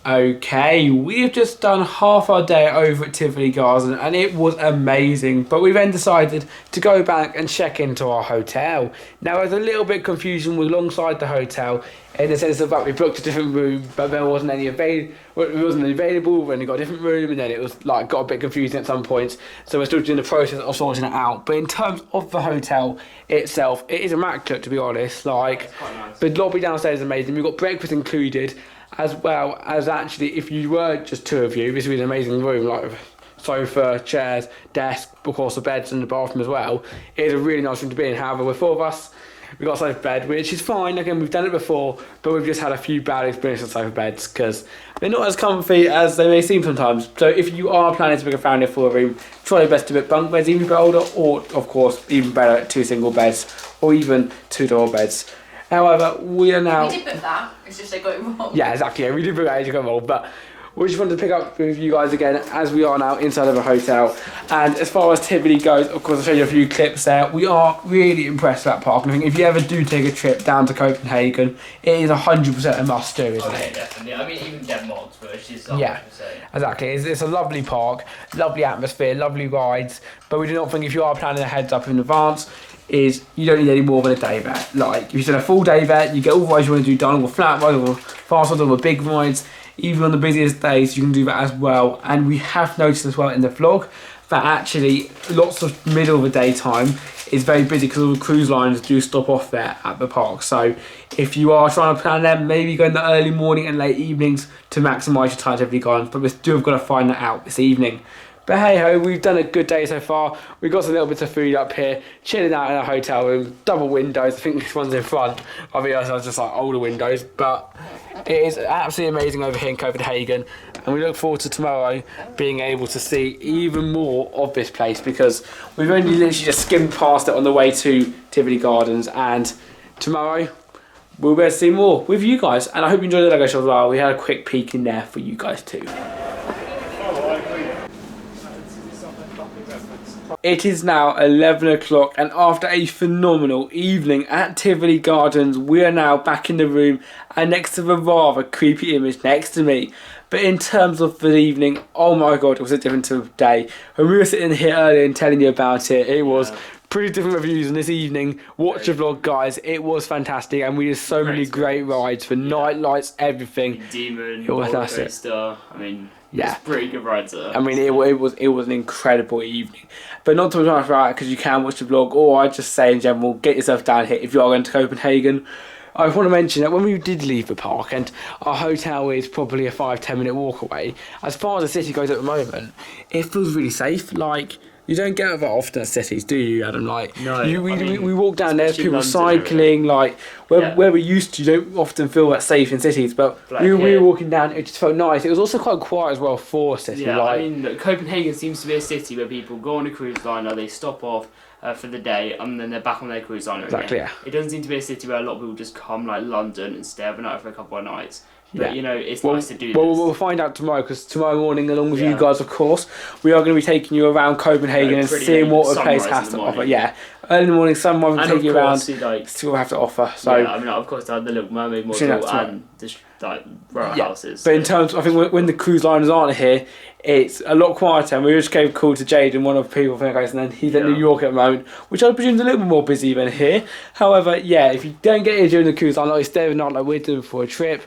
Okay, we've just done half our day over at Tivoli Gardens and it was amazing, but we then decided to go back and check into our hotel. Now there's a little bit confusion alongside the hotel in the sense of that we booked a different room, but there wasn't any available. We only got a different room, and then it was like got a bit confusing at some points. So we're still in the process of sorting it out. But in terms of the hotel itself, it is immaculate, to be honest. Like nice. The lobby downstairs is amazing. We've got breakfast included, as well as actually if you were just 2 of you, this would be an amazing room, like sofa, chairs, desk, of course the beds and the bathroom as well. It is a really nice room to be in. However, with 4 of us, we've got a sofa bed, which is fine. Again, we've done it before, but we've just had a few bad experiences with sofa beds because they're not as comfy as they may seem sometimes. So if you are planning to book a family of 4 room, try your best to book bunk beds, even a bit older, or of course even better 2 single beds or even 2 double beds. However, we are now... We did book that, it's just they got it wrong. Yeah, exactly. Yeah, we did book that, you got involved, but we just wanted to pick up with you guys again as we are now inside of a hotel. And as far as Tivoli goes, of course I'll show you a few clips there. We are really impressed with that park. I think if you ever do take a trip down to Copenhagen, it is 100% a must do, isn't it? Definitely. I mean, even Denmark's which is 100%. Yeah, exactly. It's a lovely park, lovely atmosphere, lovely rides. But we do not think if you are planning a heads up in advance, is you don't need any more than a day there. Like if you spend a full day there, you get all the rides you want to do done, or flat rides, or fast rides, or big rides. Even on the busiest days, you can do that as well. And we have noticed as well in the vlog that actually lots of middle of the day time is very busy because all the cruise lines do stop off there at the park. So if you are trying to plan them, maybe go in the early morning and late evenings to maximise your time at Tivoli Gardens. But we still have got to find that out this evening. But hey ho, we've done a good day so far. We've got some little bits of food up here, chilling out in our hotel room, double windows. I think this one's in front. I'll be honest, I was just like older windows, but it is absolutely amazing over here in Copenhagen. And we look forward to tomorrow being able to see even more of this place because we've only literally just skimmed past it on the way to Tivoli Gardens, and tomorrow we'll be able to see more with you guys. And I hope you enjoyed the Lego show as well. We had a quick peek in there for you guys too. It is now 11 o'clock and after a phenomenal evening at Tivoli Gardens, we are now back in the room and next to the rather creepy image next to me. But in terms of the evening, oh my god, it was a different day. When we were sitting here earlier and telling you about it, it was pretty different reviews on this evening. Watch the vlog, guys. It was fantastic, and we did so many great rides for night lights, everything. Demon, It was fantastic. Coaster. I mean, Yeah. it's pretty good rides there. I mean, it was an incredible evening. But not too much about it, because you can watch the vlog, or I'd just say in general, get yourself down here if you are going to Copenhagen. I want to mention that when we did leave the park, and our hotel is probably a 5-10 minute walk away, as far as the city goes at the moment, it feels really safe. Like, you don't get that often at cities, do you, Adam? Like, No, we walk down there, especially people London cycling, like, where Yeah. we're used to, you don't often feel that safe in cities, but Like we were here. walking down, it just felt nice. It was also quite quiet as well for a city. Yeah, like, I mean, look, Copenhagen seems to be a city where people go on a cruise liner, they stop off for the day, and then they're back on their cruise liner Exactly, again. yeah. It doesn't seem to be a city where a lot of people just come, like London, and stay overnight for a couple of nights. But, Yeah. you know, it's Well, nice to do well, this. we'll find out tomorrow, because tomorrow morning, along with you Yeah. guys, of course, we are going to be taking you around Copenhagen and pretty seeing late, what the place sunrise has in to the offer. morning. Yeah, early in the morning, someone will And take of you course, around, see, like, see what we have to offer. So, yeah, I mean, of course, they had the Little Mermaid Seen that model tomorrow. and the like row yeah. houses. But in terms, I think when the cruise liners aren't here, it's a lot quieter. And we just gave a call to JAYDEN, one of the people from guys, and then he's in New York at the moment, which I presume is a little bit more busy than here. However, yeah, if you don't get here during the cruise line, like stay the night like we're doing for a trip,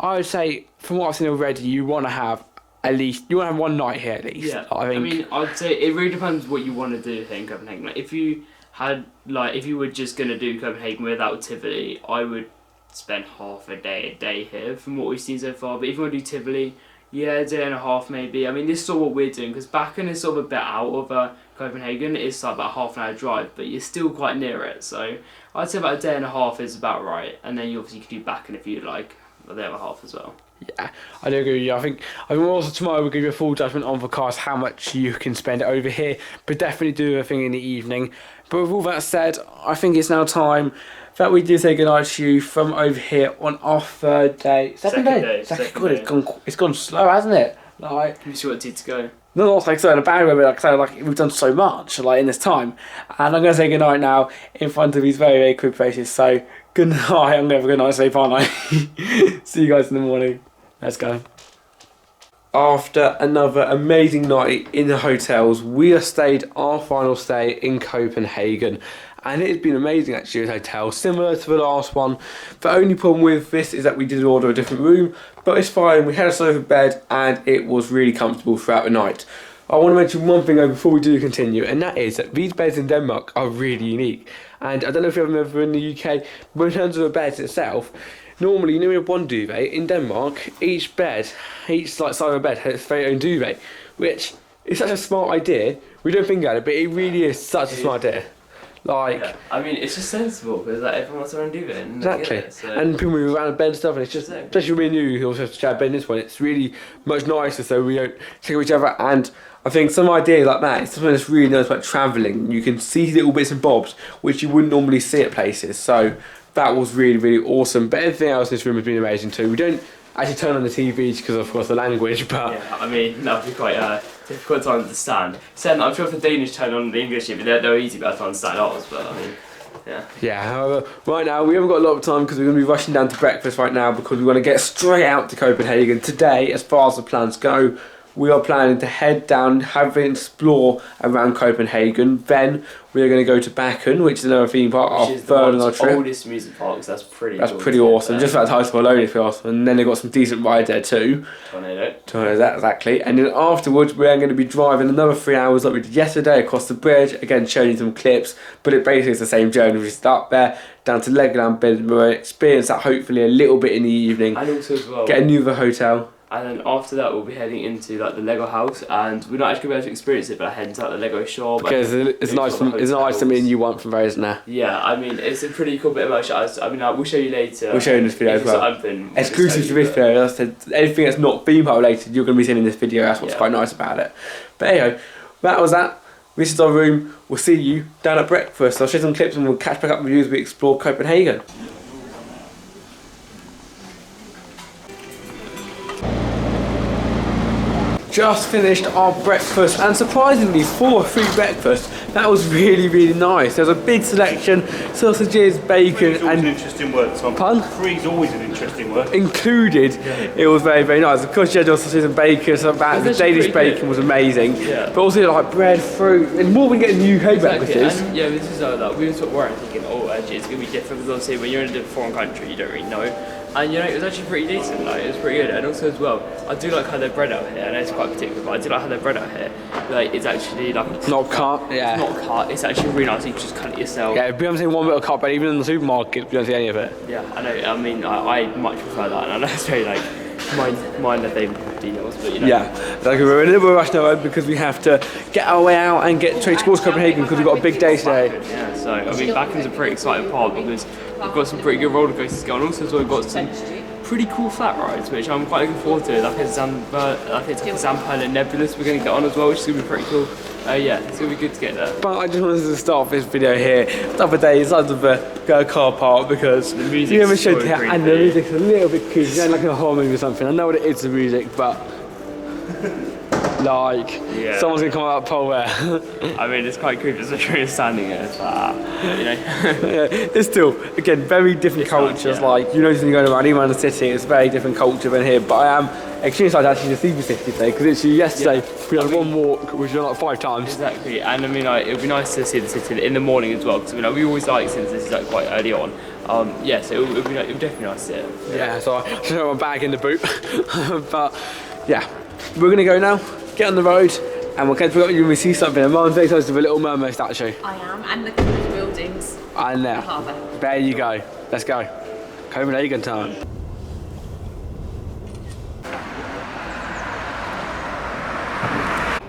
I would say, from what I've seen already, you want to have at least, you want to have one night here at least. Yeah, I think. I mean, I'd say it really depends what you want to do here in Copenhagen. Like, if you were just gonna do Copenhagen without Tivoli, I would spend half a day here from what we've seen so far. But if you want to do Tivoli, yeah, a day and a half maybe. I mean, this is sort of what we're doing, because Bakken is sort of a bit out of Copenhagen. It's like about half an hour drive, but you're still quite near it. So I'd say about a day and a half is about right. And then you obviously could do Bakken if you like, the other half as well. Yeah, I do agree with you. I think also tomorrow we'll give you a full judgment on the cost, how much you can spend over here, but definitely do a thing in the evening. But with all that said, I think it's now time that we do say goodnight to you from over here on our third day. Second day. God, it's gone slow, hasn't it? Like, You see what to go. not like so in a bad way, but like so, like we've done so much like in this time, and I'm gonna say goodnight now in front of these very quick faces. So good night. I'm gonna have a good night sleep, aren't I? See you guys in the morning. Let's go. After another amazing night in the hotels, we have stayed our final stay in Copenhagen, and it has been amazing actually at the hotel, similar to the last one. The only problem with this is that we did order a different room, but it's fine. We had a sofa bed and it was really comfortable throughout the night. I want to mention one thing though before we do continue, and that is that these beds in Denmark are really unique. And I don't know if you've ever been in the UK, but in terms of the beds itself, normally, you know, we have one duvet. In Denmark, each like side of a bed has its very own duvet, which is such a smart idea. We don't think about it, but it really is such a smart idea. Like, Yeah. I mean, it's just sensible, because like, everyone wants their own duvet. And exactly. It, so. And people move around the bed and stuff, and it's just, Exactly. especially me and you who also have to share a bed in this one, it's really much nicer so we don't take each other. And I think some ideas like that, it's something that's really nice about travelling. You can see little bits and bobs which you wouldn't normally see at places. So that was really awesome. But everything else in this room has been amazing too. We don't actually turn on the TVs because of course the language, but Yeah, I mean, that would be quite difficult to understand. Saying that, I'm sure if the Danish turn on the English, they're easy better to understand ours, but I mean, yeah. However, right now we haven't got a lot of time because we're going to be rushing down to breakfast right now because we want to get straight out to Copenhagen. Today, as far as the plans go, we are planning to head down, have an explore around Copenhagen. Then we are going to go to Bakken, which is another theme park, our third on our trip. Oldest music parks. That's pretty. That's cool, pretty awesome. Just that title alone is awesome. And then they've got some decent rides there too. Tornado. That exactly. And then afterwards we're going to be driving another 3 hours like we did yesterday across the bridge. Again, showing you some clips, but it basically is the same journey. We start there, down to Legoland Village, experience that hopefully a little bit in the evening. And also as well. Get a new hotel. And then after that, we'll be heading into like the Lego house, and we're not actually going to be able to experience it, but I head into like the Lego shop. Because it's nice. It's nice something you want from there, isn't there? Yeah, I mean it's a pretty cool bit of merchandise. I mean, we'll show you later. We'll show you in this video as well. Exclusive to this video. As I said, anything that's not theme park related, you're going to be seeing in this video. That's what's quite nice about it. But anyway, that was that. This is our room. We'll see you down at breakfast. I'll show you some clips and we'll catch back up with you as we explore Copenhagen. just finished our breakfast, and surprisingly for a free breakfast, that was really, really nice. There's a big selection, sausages, bacon, An and interesting word, Tom. pun? Free's always an interesting word. included. It was very, very nice. Of course, you had your sausages and bacon, so that, the Danish bacon was amazing. Yeah. But also like bread, fruit, and more we get in the UK breakfasts. And yeah, this is like we were sort of worried, thinking, oh, actually, it's gonna be different because obviously when you're in a foreign country, you don't really know. And you know, it was actually pretty decent. Like, it was pretty good. And also as well, I do like how their bread out here. I know it's quite particular, but I do like how their bread out here. Like, it's actually like Not cut, yeah. It's not cut. It's actually really nice. You can just cut it yourself. Yeah, we haven't seen one bit of cut bread, even in the supermarket, we don't see any of it. Yeah, I know. I mean, I much prefer that, and I know it's very like minor thing details, but you know. Yeah, like we're in a little bit rush now because we have to get our way out and get straight towards Copenhagen because we've got a big day today. Yeah, so I mean, Backen's a pretty exciting part because we've got some pretty good roller coasters going. Also, as well, we've got some pretty cool flat rides, which I'm quite looking forward to. Like a Zamperla and Nebulous we're going to get on as well, which is going to be pretty cool. Yeah, it's going to be good to get there. But I just wanted to start this video here the other day inside of the car park because the music's you haven't showed so here and the music's a little bit creepy. You know, like a horror movie or something. I know what it is, the music, but like someone's going to come out of pole there. I mean, it's quite creepy, especially when you're standing there. It's like, you know. Yeah, it's still, again, very different cultures. Nice, yeah. Like, you know, when you're going around, even around the city, it's very different culture than here. But I am extremely excited actually to see the city today because literally yesterday we had one walk, which we done like 5 times. Exactly, and I mean, like, it would be nice to see the city in the morning as well because I mean, we always like since this is like quite early on. Yeah, so it would be definitely nice to see it. Yeah, so I just have my bag in the boot. But yeah, we're gonna go now, get on the road, and we're going to you will see something. And Mum's very close to a Little Mermaid statue. I am, and the cool buildings. And The harbour. there you go. Let's go. Copenhagen time.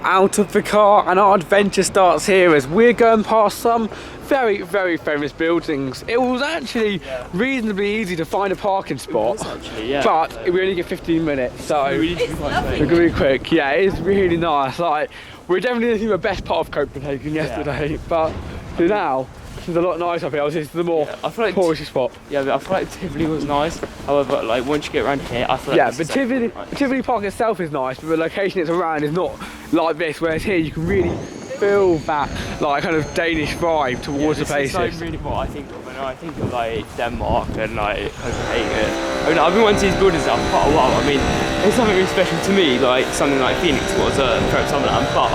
Out of the car, and our adventure starts here as we're going past some very, very famous buildings. It was actually reasonably easy to find a parking spot, Actually, yeah. but we only get 15 minutes, so It's lovely. we're gonna be quick. Yeah, it's really nice. Like, we're definitely the best part of Copenhagen yesterday, but for now, this is a lot nicer up here. This is the more I feel like touristy spot. Yeah, but I feel like Tivoli was nice. However, like once you get around here, I feel like Yeah, this but is actually nice. Tivoli Park itself is nice, but the location it's around is not like this, whereas here you can really feel that like kind of Danish vibe towards the This places. is like really what I think of when I think of like Denmark and like Copenhagen. I mean, I've been wanting to see these buildings now for quite a while. I mean, it's something really special to me, like something like Phoenix was throughout Summerland, but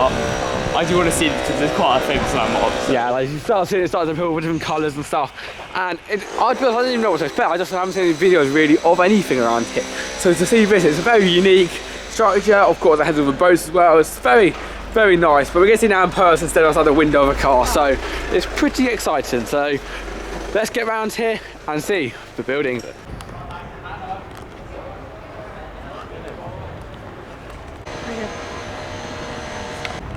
I do want to see it because it's quite a famous landmark. So. Yeah, like you start seeing it starts to appeal with different colours and stuff. And I don't even know what to expect. I just haven't seen any videos really of anything around here. So to see this, it's a very unique structure. Of course, it has all the boats as well. It's very, very nice. But we're getting now in person instead of outside the window of a car. So it's pretty exciting. So let's get around here and see the buildings.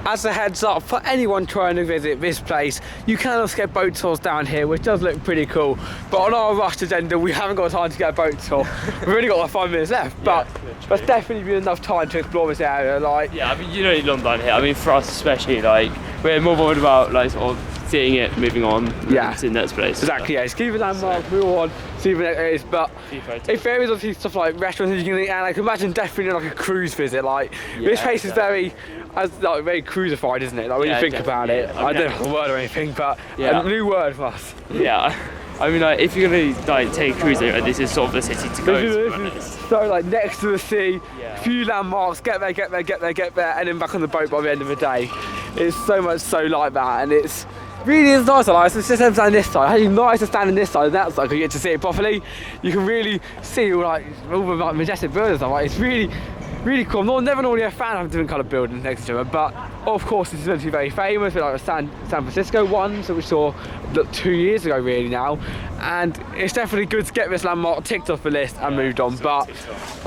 As a heads up, for anyone trying to visit this place, you can also get boat tours down here, which does look pretty cool. But on our rushed agenda, we haven't got time to get a boat tour. We've only got like 5 minutes left, but that's definitely been enough time to explore this area. Like, Yeah, I mean, you don't need long down here. I mean, for us especially, like, we're more bothered about like sort of seeing it, moving on, Yeah. to the next place. exactly, yeah, just keep it landmark, move on, see what it is. But if there is obviously stuff like restaurants you can eat, and I can imagine definitely like a cruise visit. Like, this place is very cruisified, isn't it? Like when Yeah, you think about it. definitely, yeah. I don't know the word or anything, but Yeah. a new word for us. Yeah, I mean, like, if you're gonna like take a cruise, this is sort of the city to go. This to, is be honest. so like next to the sea, Yeah. few landmarks, get there, and then back on the boat by the end of the day. It's so much so like that, and it's really is nice. Like, it's just stand this side. It's nice to stand on this side and that side because you get to see it properly. You can really see all the like majestic buildings. Like, it's really, really cool. I'm never normally a fan of different coloured buildings next to each other, but of course this is meant to be very famous. Like the San Francisco one, so we saw 2 years ago really now, and it's definitely good to get this landmark ticked off the list and moved on. But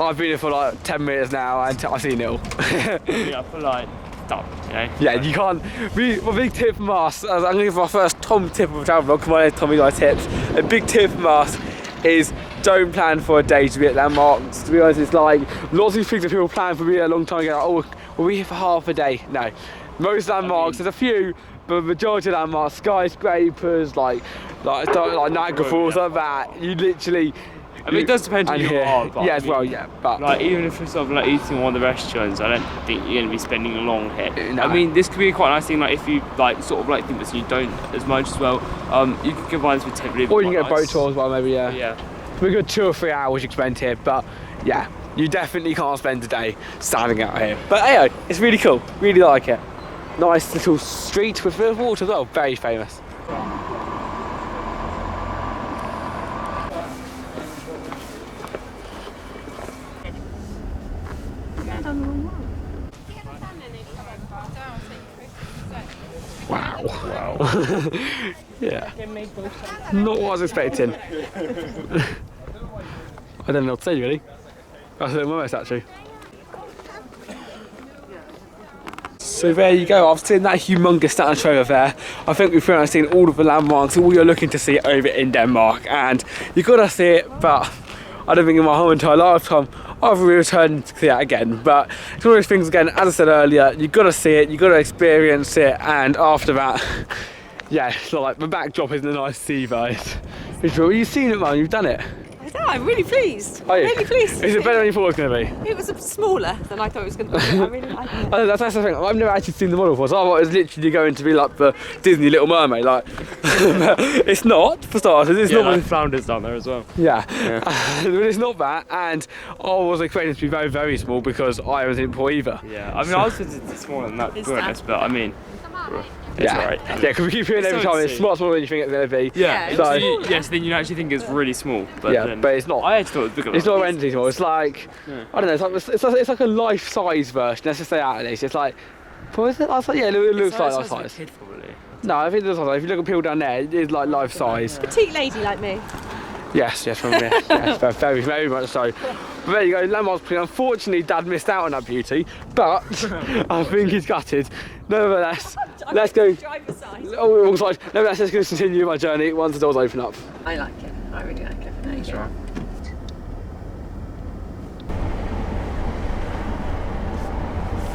I've been here for like 10 minutes now and I've seen it all. Yeah, I feel like done, you know. Yeah, you can't. A big tip from us. I'm going to give my first Tom tip of a travel vlog. My name's Tommy Guy Tips. A big tip from us is don't plan for a day to be at landmarks. To be honest, it's like lots of these things that people plan for me a long time ago. Like, oh, we'll be here for half a day. No, most landmarks. There's a few, but the majority of landmarks, skyscrapers, like Niagara Falls, like that. You literally. I mean, it does depend on who you are, but yeah, as well, yeah. But like, even if you're sort of like eating in one of the restaurants, I don't think you're going to be spending long here. No. I mean, this could be quite a nice thing. Like, if you like sort of like think this and you don't as much as well, you can combine this with Tivoli. or you can get a boat tour as well, maybe. Yeah. Yeah. We're good 2 or 3 hours you can spend here, but yeah, you definitely can't spend a day standing out here. But hey, it's really cool. Really like it. Nice little street with a water as well. Very famous. Wow. Yeah. Not what I was expecting. I don't know what to say really. That's a little moment actually. So there you go, I've seen that humongous statue trailer there. I think we've pretty much seen all of the landmarks, all you're looking to see over in Denmark, and you've got to see it, but I don't think in my whole entire lifetime I've returned to see that again. But it's one of those things again, as I said earlier, you've got to see it, you've got to experience it, and after that, yeah, it's not like the backdrop isn't a nice sea vibes. You've seen it, man, you've done it. I know, I'm really pleased. Are you? Really pleased. Is it better than you thought it was going to be? It was smaller than I thought it was going to be. I really like it. That's the thing. I've never actually seen the model before, so I thought it was literally going to be like the Disney Little Mermaid. Like, it's not for starters. It's not. Like Flounders down there as well. Yeah, but it's not that. And I was expecting it to be very, very small because I wasn't poor either. Yeah, I mean, I was thinking smaller than that, to be honest, but I mean, it's alright. Yeah, because we keep hearing every time it's smaller than you think it's going to be. Yeah, So, yes, then you actually think it's really small, but yeah, then but it's not. I actually thought it was bigger. It's not anything small. It's like, I don't know. It's like a life-size version. Let's just say that at least. It's like, what is it? I was like, yeah, it looks like life-size. Kid, probably. No, I think it looks like. If you look at people down there, it is like life-size. Petite lady like me. Yes, from here. Yes, very, very much so. But there you go, landmarks. Unfortunately, Dad missed out on that beauty, but I think he's gutted. Nevertheless, let's go. Nevertheless, let's go continue my journey once the doors open up. I like it. I really like it. Thank you.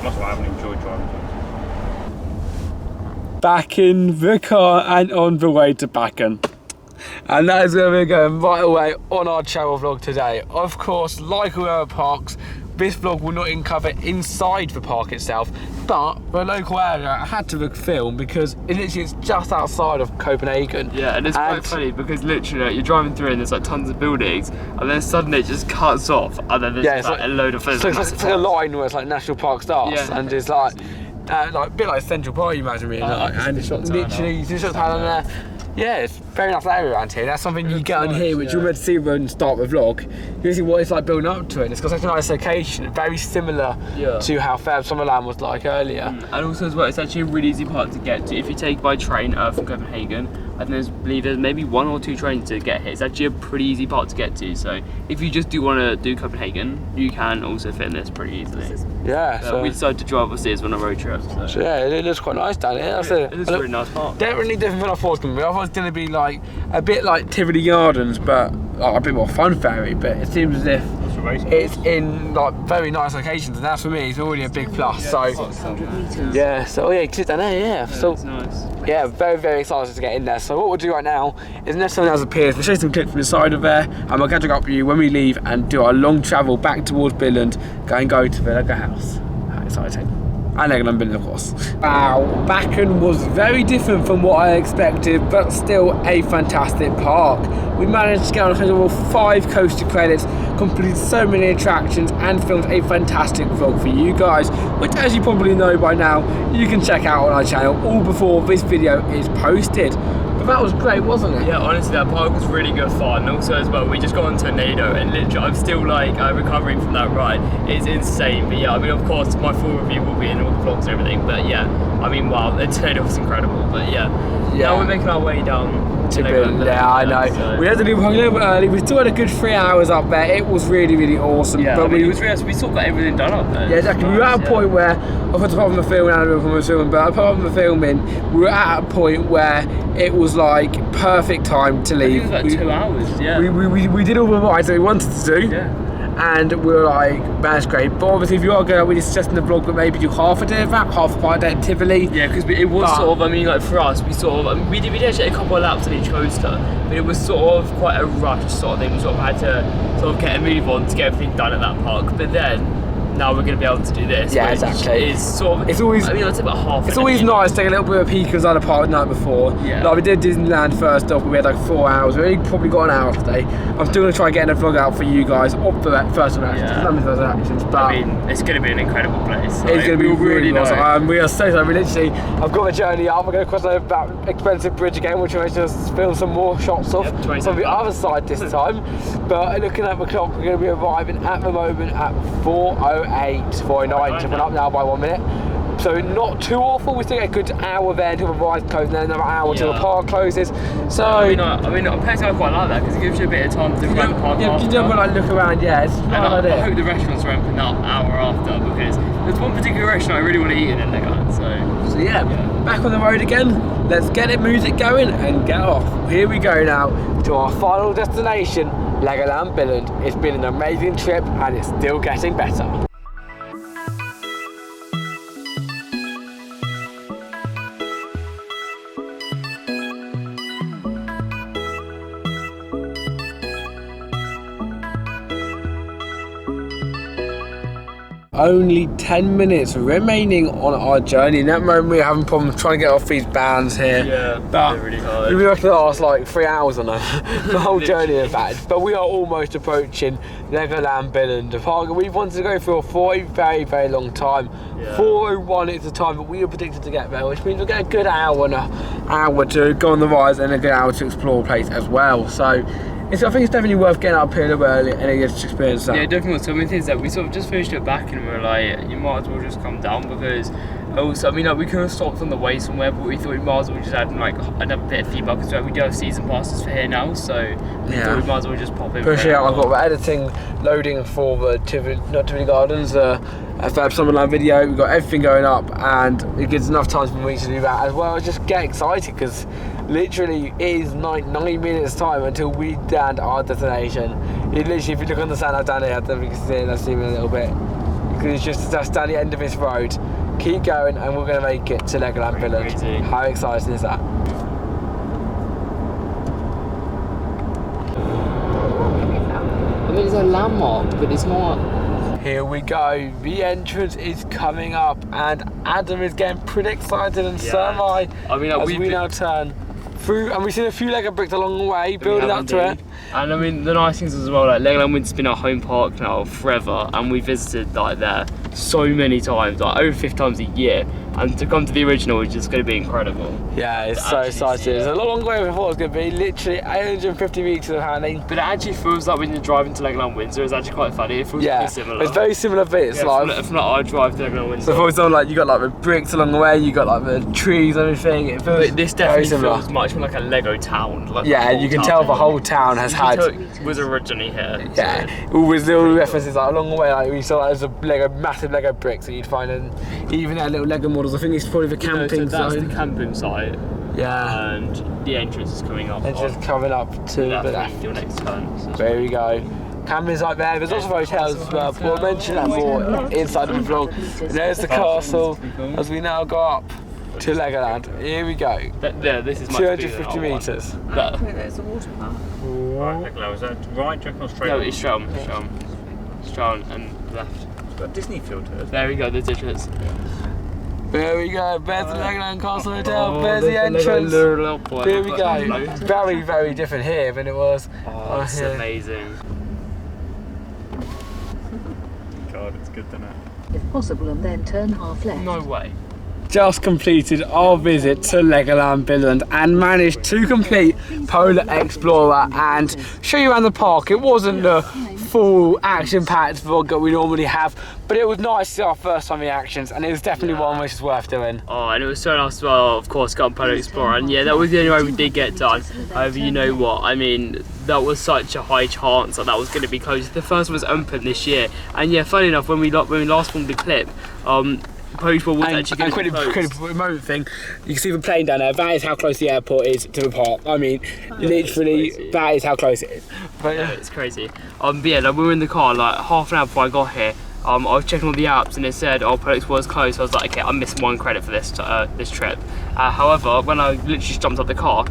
That's why I haven't enjoyed driving. Back in the car and on the way to Bakken. And that is where we're going right away on our travel vlog today. Of course, like all our parks, this vlog will not cover inside the park itself, but the local area I had to film because it's just outside of Copenhagen. Yeah, and it's quite funny because literally like, you're driving through and there's like tons of buildings, and then suddenly it just cuts off, and then there's like a load of it's like a line where it's like National Park starts, and it's like a bit like Central Park, you imagine really, and it's literally you just down there. Yeah, it's very nice area around here. That's something you get on here, which you're meant to see when you start the vlog. You see what it's like building up to it. It's got such a nice location, very similar to how Fair Summerland was like earlier. And also as well, it's actually a really easy part to get to. If you take by train from Copenhagen, I believe there's maybe 1 or 2 trains to get here. It's actually a pretty easy part to get to. So if you just do want to do Copenhagen, you can also fit in this pretty easily. Yeah. So we decided to drive upstairs on a road trip. So yeah, it looks quite nice down here. It's a really nice park. Definitely different than I thought it was going to be. I thought it was going to be like a bit like Tivoli Gardens, but like, a bit more fun fairy. But it seems as if it's in like very nice locations, and that's for me. It's already a big plus. So yeah. So yeah, sit down there. Yeah. So it's nice. Yeah, very, very excited to get in there. So what we'll do right now is unless something else appears, we'll show some clips from the side of there, and we'll catch up with you when we leave and do our long travel back towards Billund, go to the Lego house. How exciting. And Legoland Village, of course. Wow, Bakken was very different from what I expected, but still a fantastic park. We managed to get on a total of 5 coaster credits, completed so many attractions, and filmed a fantastic vlog for you guys, which, as you probably know by now, you can check out on our channel all before this video is posted. But that was great, wasn't it? Yeah, honestly, that park was really good fun. And also as well, we just got on Tornado, and literally, I'm still like recovering from that ride. It's insane. But yeah, I mean, of course, my full review will be in all the vlogs and everything. But yeah, I mean, wow, the Tornado was incredible. But yeah, now we're making our way down to Legoland. Yeah, I know. So. We had to leave a little bit early. We still had a good 3 hours up there. It was really, really awesome. Yeah, but I mean, it was really, we sort of got everything done up there. Yeah, exactly. We were at a point where, I put apart from the filming and from the filming, but apart from the filming, we were at a point where it was like perfect time to leave. I think it was like 2 hours, yeah. We did all the rides that we wanted to do. Yeah. and we were like, man, that's great. But obviously, if you are going, we suggest in the vlog that maybe do half a day of that, half a day at Tivoli. Yeah, because it was sort of, I mean, like for us, we sort of, we did actually a couple of laps on each coaster, but it was sort of quite a rush sort of thing. We sort of had to sort of get a move on to get everything done at that park. But then, now we're going to be able to do this. Yeah, exactly. Is sort of, it's always, I mean, it's about half. It's always nice to take a little bit of a peek of the other park the night before. Yeah. Like we did Disneyland first off, we had like 4 hours. We only probably got an hour today. I'm still going to try and get a vlog out for you guys of the first reactions. Yeah. None of those reactions, but I mean, it's going to be an incredible place. It's going to be really awesome. We are so excited. We literally, I've got the journey up. We're going to cross over that expensive bridge again, which we're going to film some more shots of from the other side this time. But looking at the clock, we're going to be arriving at the moment at 4:08. 4:09, jumping up now by 1 minute. So not too awful. We still get a good hour there until the ride closes, and then another hour until the park closes. So I mean, personally, I quite like that because it gives you a bit of time to run the park. Yeah, you don't want to like look around. Yeah, it's and I hope the restaurants are open that hour after, because there's one particular restaurant I really want to eat in Legoland. So yeah, back on the road again. Let's get it music going and get off. Here we go now to our final destination, Legoland Billund. It's been an amazing trip and it's still getting better. Only 10 minutes remaining on our journey. In that moment, we're having problems trying to get off these bands here. Yeah, but they're really hard. We have to last like 3 hours on them. The whole journey, in fact. But we are almost approaching Legoland Billund, the park we've wanted to go for a very, very long time. 4:01 is the time that we were predicted to get there, which means we'll get a good hour and an hour to go on the rides and a good hour to explore the place as well. So I think it's definitely worth getting up here a little early and get to experience that. Yeah, definitely. So many things that we sort of just finished it back and we were like, you might as well just come down, because also, I mean, like, we could have stopped on the way somewhere, but we thought we might as well just add like another bit of feedback as well. We do have season passes for here now, so we thought we might as well just pop in. Push it out. I've got the editing loading for the Tivoli Gardens, Fab Summerland video. We've got everything going up, and it gives enough time for me to do that as well. Just get excited, because literally it is 9 minutes time until we land our destination. It literally, if you look on the sign down here, I don't know if you can see it, let's zoom in a little bit, because it's just down the end of this road. Keep going and we're going to make it to Legoland Village. How exciting is that? I mean, it's a landmark, but it's not. Here we go, the entrance is coming up and Adam is getting pretty excited, and so am I. I mean, as we now turn through, and we've seen a few Lego bricks along the way, building up to it. And I mean, the nice things as well, like Legoland Windsor's been our home park now forever, and we visited like there so many times, like over 50 times a year, and to come to the original is just going to be incredible. Yeah, it's so exciting. It's a lot longer than I thought it was going to be, literally 850 metres of handling. But it actually feels like when you're driving to Legoland Windsor, it's actually quite funny. It feels pretty similar. It's very similar bits. Yeah, like, from our drive to Legoland Windsor. So for example, like, you got like the bricks along the way, you got like the trees and everything. It feels but this definitely feels much more like a Lego town. Like you can tell the whole town has had. Was originally here. Yeah, so all with little references like along the way. Like we saw, like, there's a massive Lego bricks that you'd find, and even their little Lego models. I think it's probably the camping so that's zone. The camping site. Yeah. And the entrance is coming up. Entrance is coming up to the left. Your next turn. So there we go. Camping site there. There's also hotels as well. But we'll mention that more inside of the vlog. And there's the castle as we now go up to Legoland. Here we go. Yeah, this is 250 metres. There's a water park. Right, is that right? Or straight? No, it's straight on and left. It's got Disneyfield here. There we go, the digits. There we go, there's the Legoland Castle Hotel, there's the entrance. Here we go. Very, very different here than it was. Oh, it's amazing. God, it's good, isn't it? If possible, and then turn half left. No way. Just completed our visit to Legoland Billund and managed to complete Polar Explorer and show you around the park. It wasn't the full action-packed vlog that we normally have, but it was nice to see our first time reactions, and it was definitely one which is worth doing. Oh, and it was so nice as well, of course, got on Polar Explorer, and yeah, that was the only way we did get done. However, you know what, I mean, that was such a high chance that was going to be closed. The first one was open this year, and yeah, funny enough, when we last filmed the clip, post was And actually going to critical remote thing, you can see the plane down there. That is how close the airport is to the park. I mean, literally, that is how close it is. But yeah, it's crazy. But yeah, like, we were in the car like half an hour before I got here. I was checking all the apps and it said, oh, Post was closed. So I was like, okay, I'm missing 1 credit for this trip. However, when I literally just jumped out the car,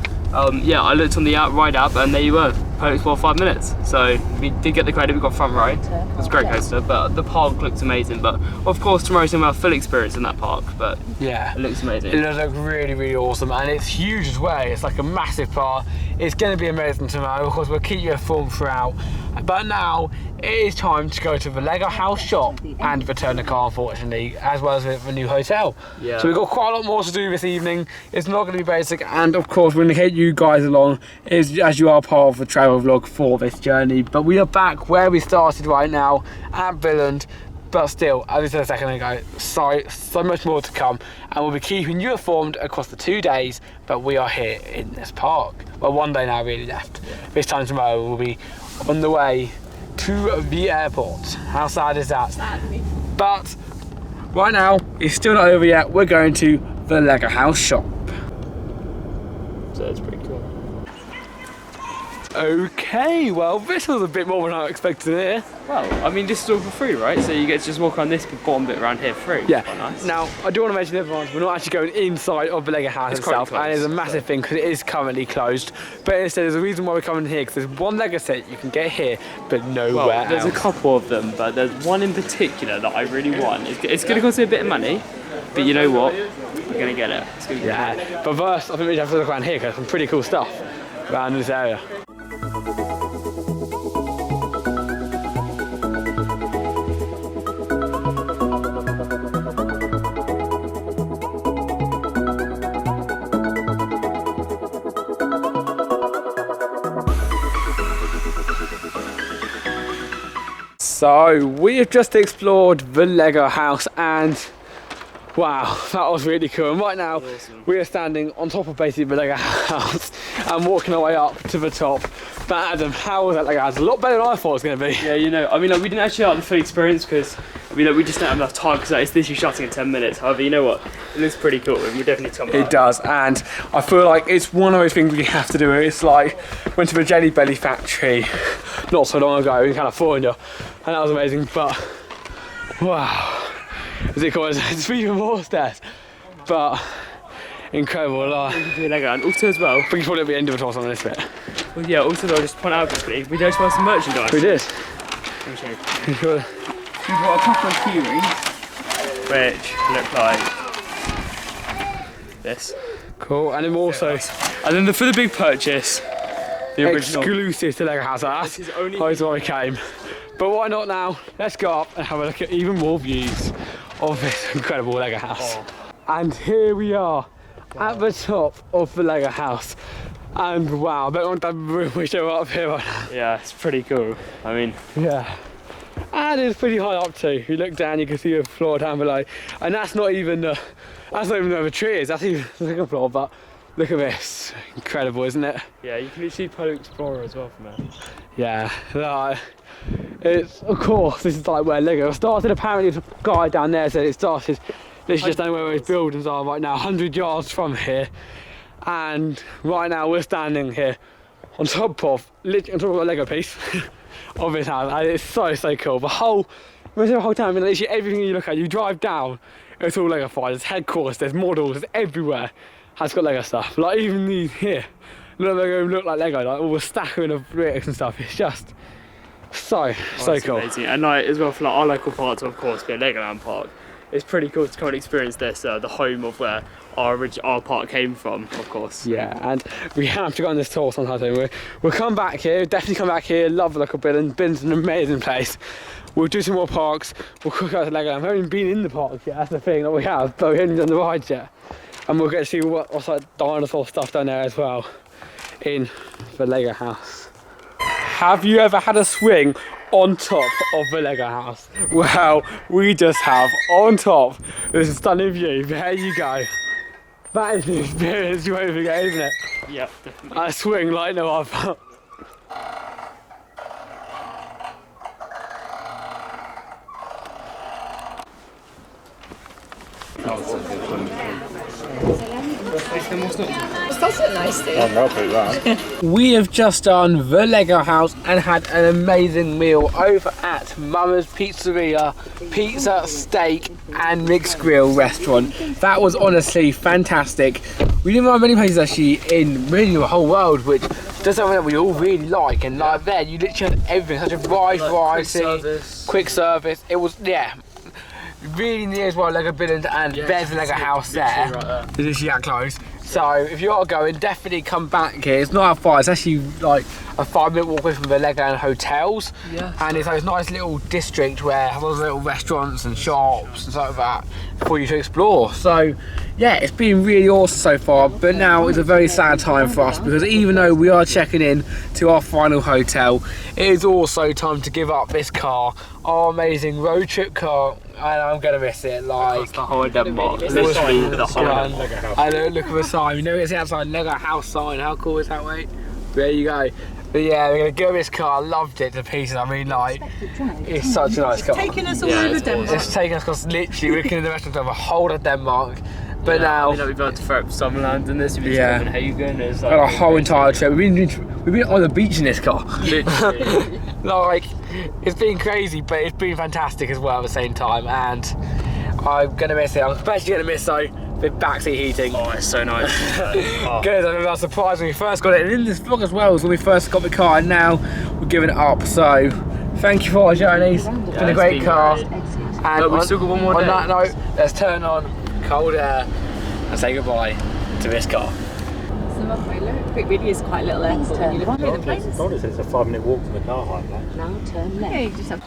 yeah, I looked on the ride app and there you were, Post for 5 minutes. So we did get the credit, we got front row. It was a great coaster, but the park looks amazing. But of course, tomorrow's going to have full experience in that park, but yeah, it looks amazing. It does look really, really awesome, and it's huge as well. It's like a massive park. It's going to be amazing tomorrow. Of course, we'll keep you informed throughout. But now it is time to go to the Lego house shop and return the car, unfortunately, as well as the new hotel. Yeah. So we've got quite a lot more to do this evening. It's not going to be basic, and of course we're going to take you guys along as you are part of the travel vlog for this journey. But we are back where we started right now at Billund. But still, as I said a second ago, so much more to come, and we'll be keeping you informed across the 2 days. But we are here in this park. Well, 1 day now really left. This time tomorrow we'll be on the way to the airport. How sad is that? Sadly. But right now, it's still not over yet. We're going to the Lego house shop. So it's pretty cool. Okay, well, this was a bit more than I expected here. Well, I mean, this is all for free, right? So you get to just walk on this bottom bit around here free. Yeah. Quite nice. Now, I do want to mention everyone, we're not actually going inside of the Lego house itself, and it's a massive thing because it is currently closed. But instead, there's a reason why we're coming here, because there's one Lego set you can get here, but nowhere else. There's a couple of them, but there's one in particular that I really want. It's going to cost me a bit of money, but you know what? We're going to get it. It's gonna yeah. But first, I think we have to look around here because there's some pretty cool stuff around this area. So we have just explored the Lego house, and wow, that was really cool. And right now awesome. We are standing on top of basically the Lego house and walking our way up to the top. But Adam, how was that Lego house? A lot better than I thought it was going to be. Yeah, you know, I mean, like, we didn't actually have the full experience because we just don't have enough time because it's literally shutting in 10 minutes. However, you know what? It looks pretty cool. We definitely come back. It does, and I feel like it's one of those things we have to do. It's like went to the Jelly Belly factory not so long ago in California, and that was amazing. But wow, is it cool? It's even more stairs, but incredible. Lego, and also as well, we can probably at the end of the talk on this bit. Well, yeah. Also, I'll just point out quickly, we just bought some merchandise. We did. Let me show you. We bought a couple of keyrings, which look like this. Cool, and then also, and then for the big purchase, the original exclusive to Lego House. That's why we came. But why not now? Let's go up and have a look at even more views of this incredible Lego house. Oh. And here we are at the top of the Lego house. And wow, I bet on that room we show up here right now. Yeah, it's pretty cool. I mean, yeah. And it's pretty high up too. If you look down, you can see the floor down below. And that's not even where the tree is. That's even the second floor. But look at this, incredible, isn't it? Yeah, you can see Polar Explorer as well from there. Yeah, like, it's of course this is like where Lego started. Apparently, the guy down there said it started. This is just down where his buildings are right now, 100 yards from here. And right now we're standing here on top of a Lego piece of his house, and it's so cool. The whole time, I mean, literally everything you look at, you drive down, it's all Lego-fied. There's headquarters, there's models, there's everywhere has got Lego stuff. Like even these here, look like Lego, like all the stacking of bricks and stuff. It's just so cool. Amazing. And like as well for like our local parks, of course, being Legoland Park. It's pretty cool to come and experience this, the home of where our park came from, of course. Yeah, and we have to go on this tour sometime soon. We'll come back here, definitely come back here, love the local Billund. Billund's an amazing place. We'll do some more parks, we'll cook out the Legoland. We haven't even been in the park yet, that's the thing that we have, but we haven't done the rides yet. And we'll get to see what's like dinosaur stuff down there as well in the Lego house. Have you ever had a swing on top of the Lego house? Well, we just have on top. This is a stunning view. There you go. That is the experience you won't forget, isn't it? Yeah, definitely. I swing like no other. We have just done the Lego house and had an amazing meal over at Mama's Pizzeria, Pizza, Steak and Mixed Grill restaurant. That was honestly fantastic. We didn't find many places actually in really the whole world which does something that we all really like, and like there you literally had everything, such a wide variety, quick service. It was, yeah, really near as well, Lego Billund, and there's the Lego house there. It's literally that close. So if you are going, definitely come back here. It's not that far. It's actually like a 5-minute walk away from the Legoland hotels. Yeah. And it's like this nice little district where has all the little restaurants and shops and stuff like that for you to explore. So yeah, it's been really awesome so far. But now is a very sad time for us because even though we are checking in to our final hotel, it is also time to give up this car, our amazing road trip car. And I'm gonna miss it. Like the whole Denmark. I know, look at the sign. You know it's the outside Lego house sign. How cool is that, mate? There you go. But yeah, we're gonna go this car. I loved it to pieces. I mean, like, it's such a nice car. It's taking us all over Denmark. It's taking us across literally. We're in the restaurant of a whole of Denmark. But now, we've gone to Summerland and this. We've been to Copenhagen. It's like a whole entire trip. We've been on the beach in this car. Literally. Like, it's been crazy, but it's been fantastic as well at the same time. And I'm gonna miss it. I'm especially gonna miss the backseat heating. Oh, it's so nice. Good. I was surprised when we first got it. And in this vlog as well was when we first got the car, and now we're giving it up. So thank you for our journeys. It's been a great car. And we've still got one more day. On that note, let's turn on cold air and say goodbye to this car. It really is quite a little airport when you look through the places. It's a 5-minute walk from the car height. Now turn left. Yeah, you just have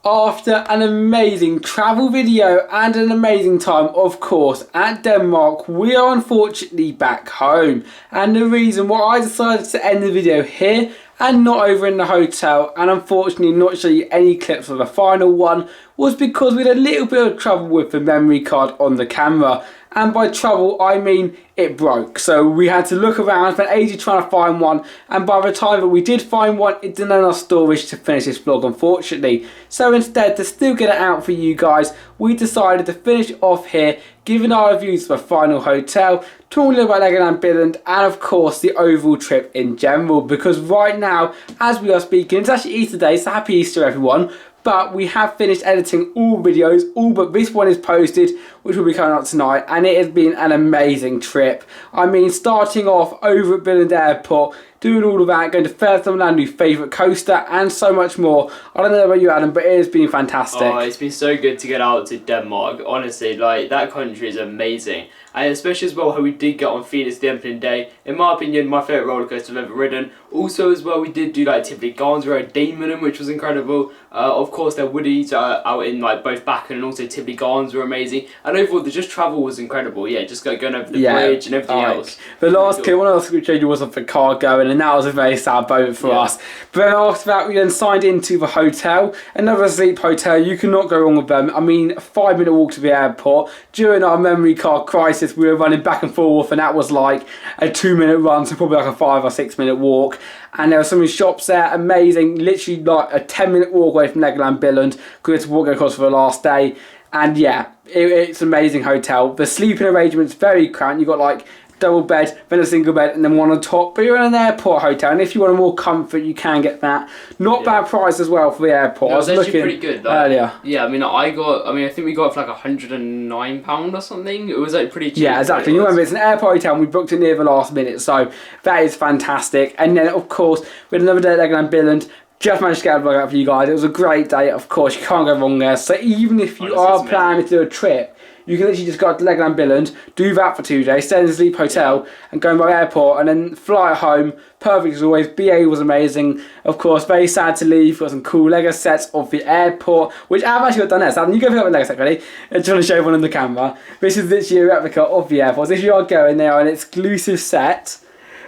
After an amazing travel video and an amazing time, of course, at Denmark, we are unfortunately back home. And the reason why I decided to end the video here and not over in the hotel, and unfortunately not show you any clips of the final one, was because we had a little bit of trouble with the memory card on the camera. And by trouble, I mean it broke. So we had to look around, spent ages trying to find one, and by the time that we did find one, it didn't have enough storage to finish this vlog, unfortunately. So instead, to still get it out for you guys, we decided to finish off here, giving our reviews for the final hotel, talking a little about Legoland Billund, and of course the overall trip in general. Because right now, as we are speaking, it's actually Easter Day, so happy Easter everyone. But we have finished editing all videos, all but this one is posted, which will be coming out tonight, and it has been an amazing trip. I mean, starting off over at Billund Airport, doing all of that, going to Summerland, your favourite coaster, and so much more. I don't know about you, Adam, but it has been fantastic. Oh, it's been so good to get out to Denmark. Honestly, like, that country is amazing. And especially as well how we did get on Phoenix the opening day. In my opinion, my favourite roller coaster I've ever ridden. Also as well, we did do like Tivoli Gardens, we rode Daemonen, which was incredible. Of course, their Woodies out in like both Bakken and also Tivoli Gardens were amazing. And overall, the just travel was incredible. Yeah, just like going over the bridge and everything else. The last one of the changes was for car going, and that was a very sad moment for us. But then after that, we then signed into the hotel, another sleep hotel. You cannot go wrong with them. I mean, a 5-minute walk to the airport. During our memory card crisis, we were running back and forth, and that was like a 2-minute run, so probably like a 5 or 6 minute walk. And there were so many shops there, amazing, literally like a 10-minute walk away from Legoland Billund, because we had to walk across for the last day. And yeah, it's an amazing hotel. The sleeping arrangement's very cramped. You've got like double bed, then a single bed, and then one on top. But you're in an airport hotel, and if you want more comfort, you can get that. Not bad price as well for the airport. No, I was looking pretty good earlier. Yeah, I mean, I think we got it for like £109 or something. It was like pretty cheap. Yeah, exactly. You remember, it's an airport hotel, and we booked it near the last minute, so that is fantastic. And then, of course, we had another day at Legoland Billund. Just managed to get a vlog out for you guys. It was a great day, of course. You can't go wrong there. So even if you are planning to do a trip, you can literally just go to Legoland Billund, do that for 2 days, stay in the sleep hotel, and go by airport, and then fly home. Perfect as always. BA was amazing. Of course, very sad to leave. Got some cool Lego sets of the airport, which I've actually got done there. So you go pick up a Lego set, ready? I'm trying to show everyone on the camera. This is literally a replica of the airport. So if you are going, they are an exclusive set.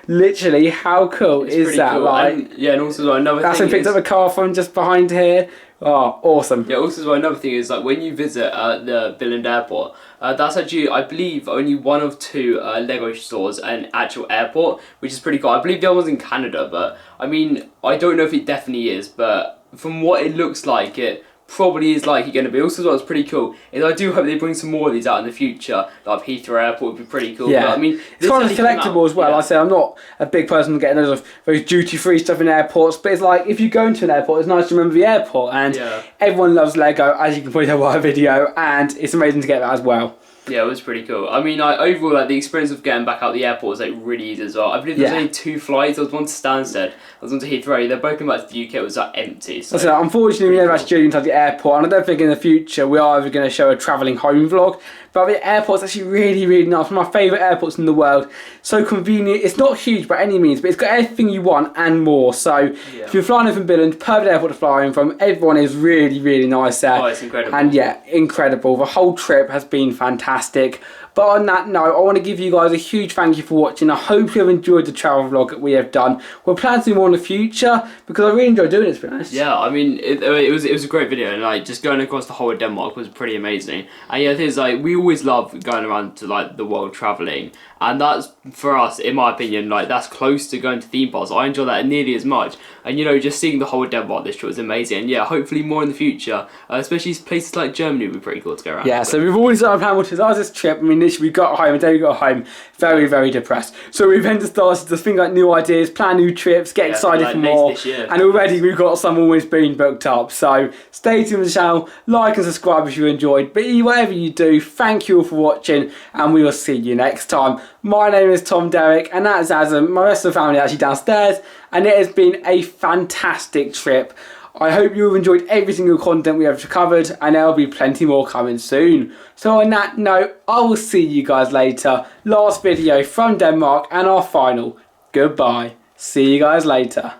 Literally, how cool It's is pretty that? cool. Like, And, yeah, and also another that's thing who picked is, up a car from just behind here. Oh, awesome. yeah, also another thing is like when you visit the Billund airport, that's actually, I believe, only one of two Lego stores and actual airport, which is pretty cool. I believe the other one's in Canada, but I mean, I don't know if it definitely is, but from what it looks like, it probably is likely going to be. Also, what's pretty cool is I do hope they bring some more of these out in the future. Like Heathrow Airport would be pretty cool. Yeah, But, I mean, it's kind of collectible as well. Yeah. Like I say, I'm not a big person getting those duty-free stuff in airports, but it's like if you go into an airport, it's nice to remember the airport, and Yeah. everyone loves Lego, as you can probably tell by the video, and it's amazing to get that as well. Yeah, it was pretty cool. I mean, overall, like the experience of getting back out the airport was like really easy as well. I believe there was Yeah. only 2 flights. There was one to Stansted, there was one to Heathrow. They're both coming back to the UK. It was like empty. So So unfortunately, we never actually inside the airport, and I don't think in the future we are ever going to show a travelling home vlog. But the airport's actually really, really nice. One of my favourite airports in the world. So convenient. It's not huge by any means, but it's got everything you want and more. So if you're flying in from Billund, perfect airport to fly in from. Everyone is really, really nice there. Oh, it's incredible. And yeah, incredible. The whole trip has been fantastic. But on that note, I want to give you guys a huge thank you for watching. I hope you have enjoyed the travel vlog that we have done. We're planning to do more in the future because I really enjoy doing it, to be honest. yeah, I mean, it was a great video, and like just going across the whole of Denmark was pretty amazing. And yeah, it is like we always love going around to like the world traveling, and that's for us, in my opinion, like that's close to going to theme parks. I enjoy that nearly as much, and you know, just seeing the whole of Denmark this trip was amazing. And yeah, hopefully more in the future, especially places like Germany would be pretty cool to go around. Yeah, so we've always started planning what to start this trip. I mean, literally we got home, and then we got home very, very depressed. So we've then just started to think like new ideas, plan new trips, get excited like for next more. this year. And already we've got some always been booked up. So stay tuned with the channel, like and subscribe if you enjoyed. But whatever you do, thank you all for watching, and we will see you next time. My name is Tom Derrick, and that's Azam. My rest of the family are actually downstairs, and it has been a fantastic trip. I hope you have enjoyed every single content we have covered, and there will be plenty more coming soon. So on that note, I will see you guys later. Last video from Denmark and our final. Goodbye. See you guys later.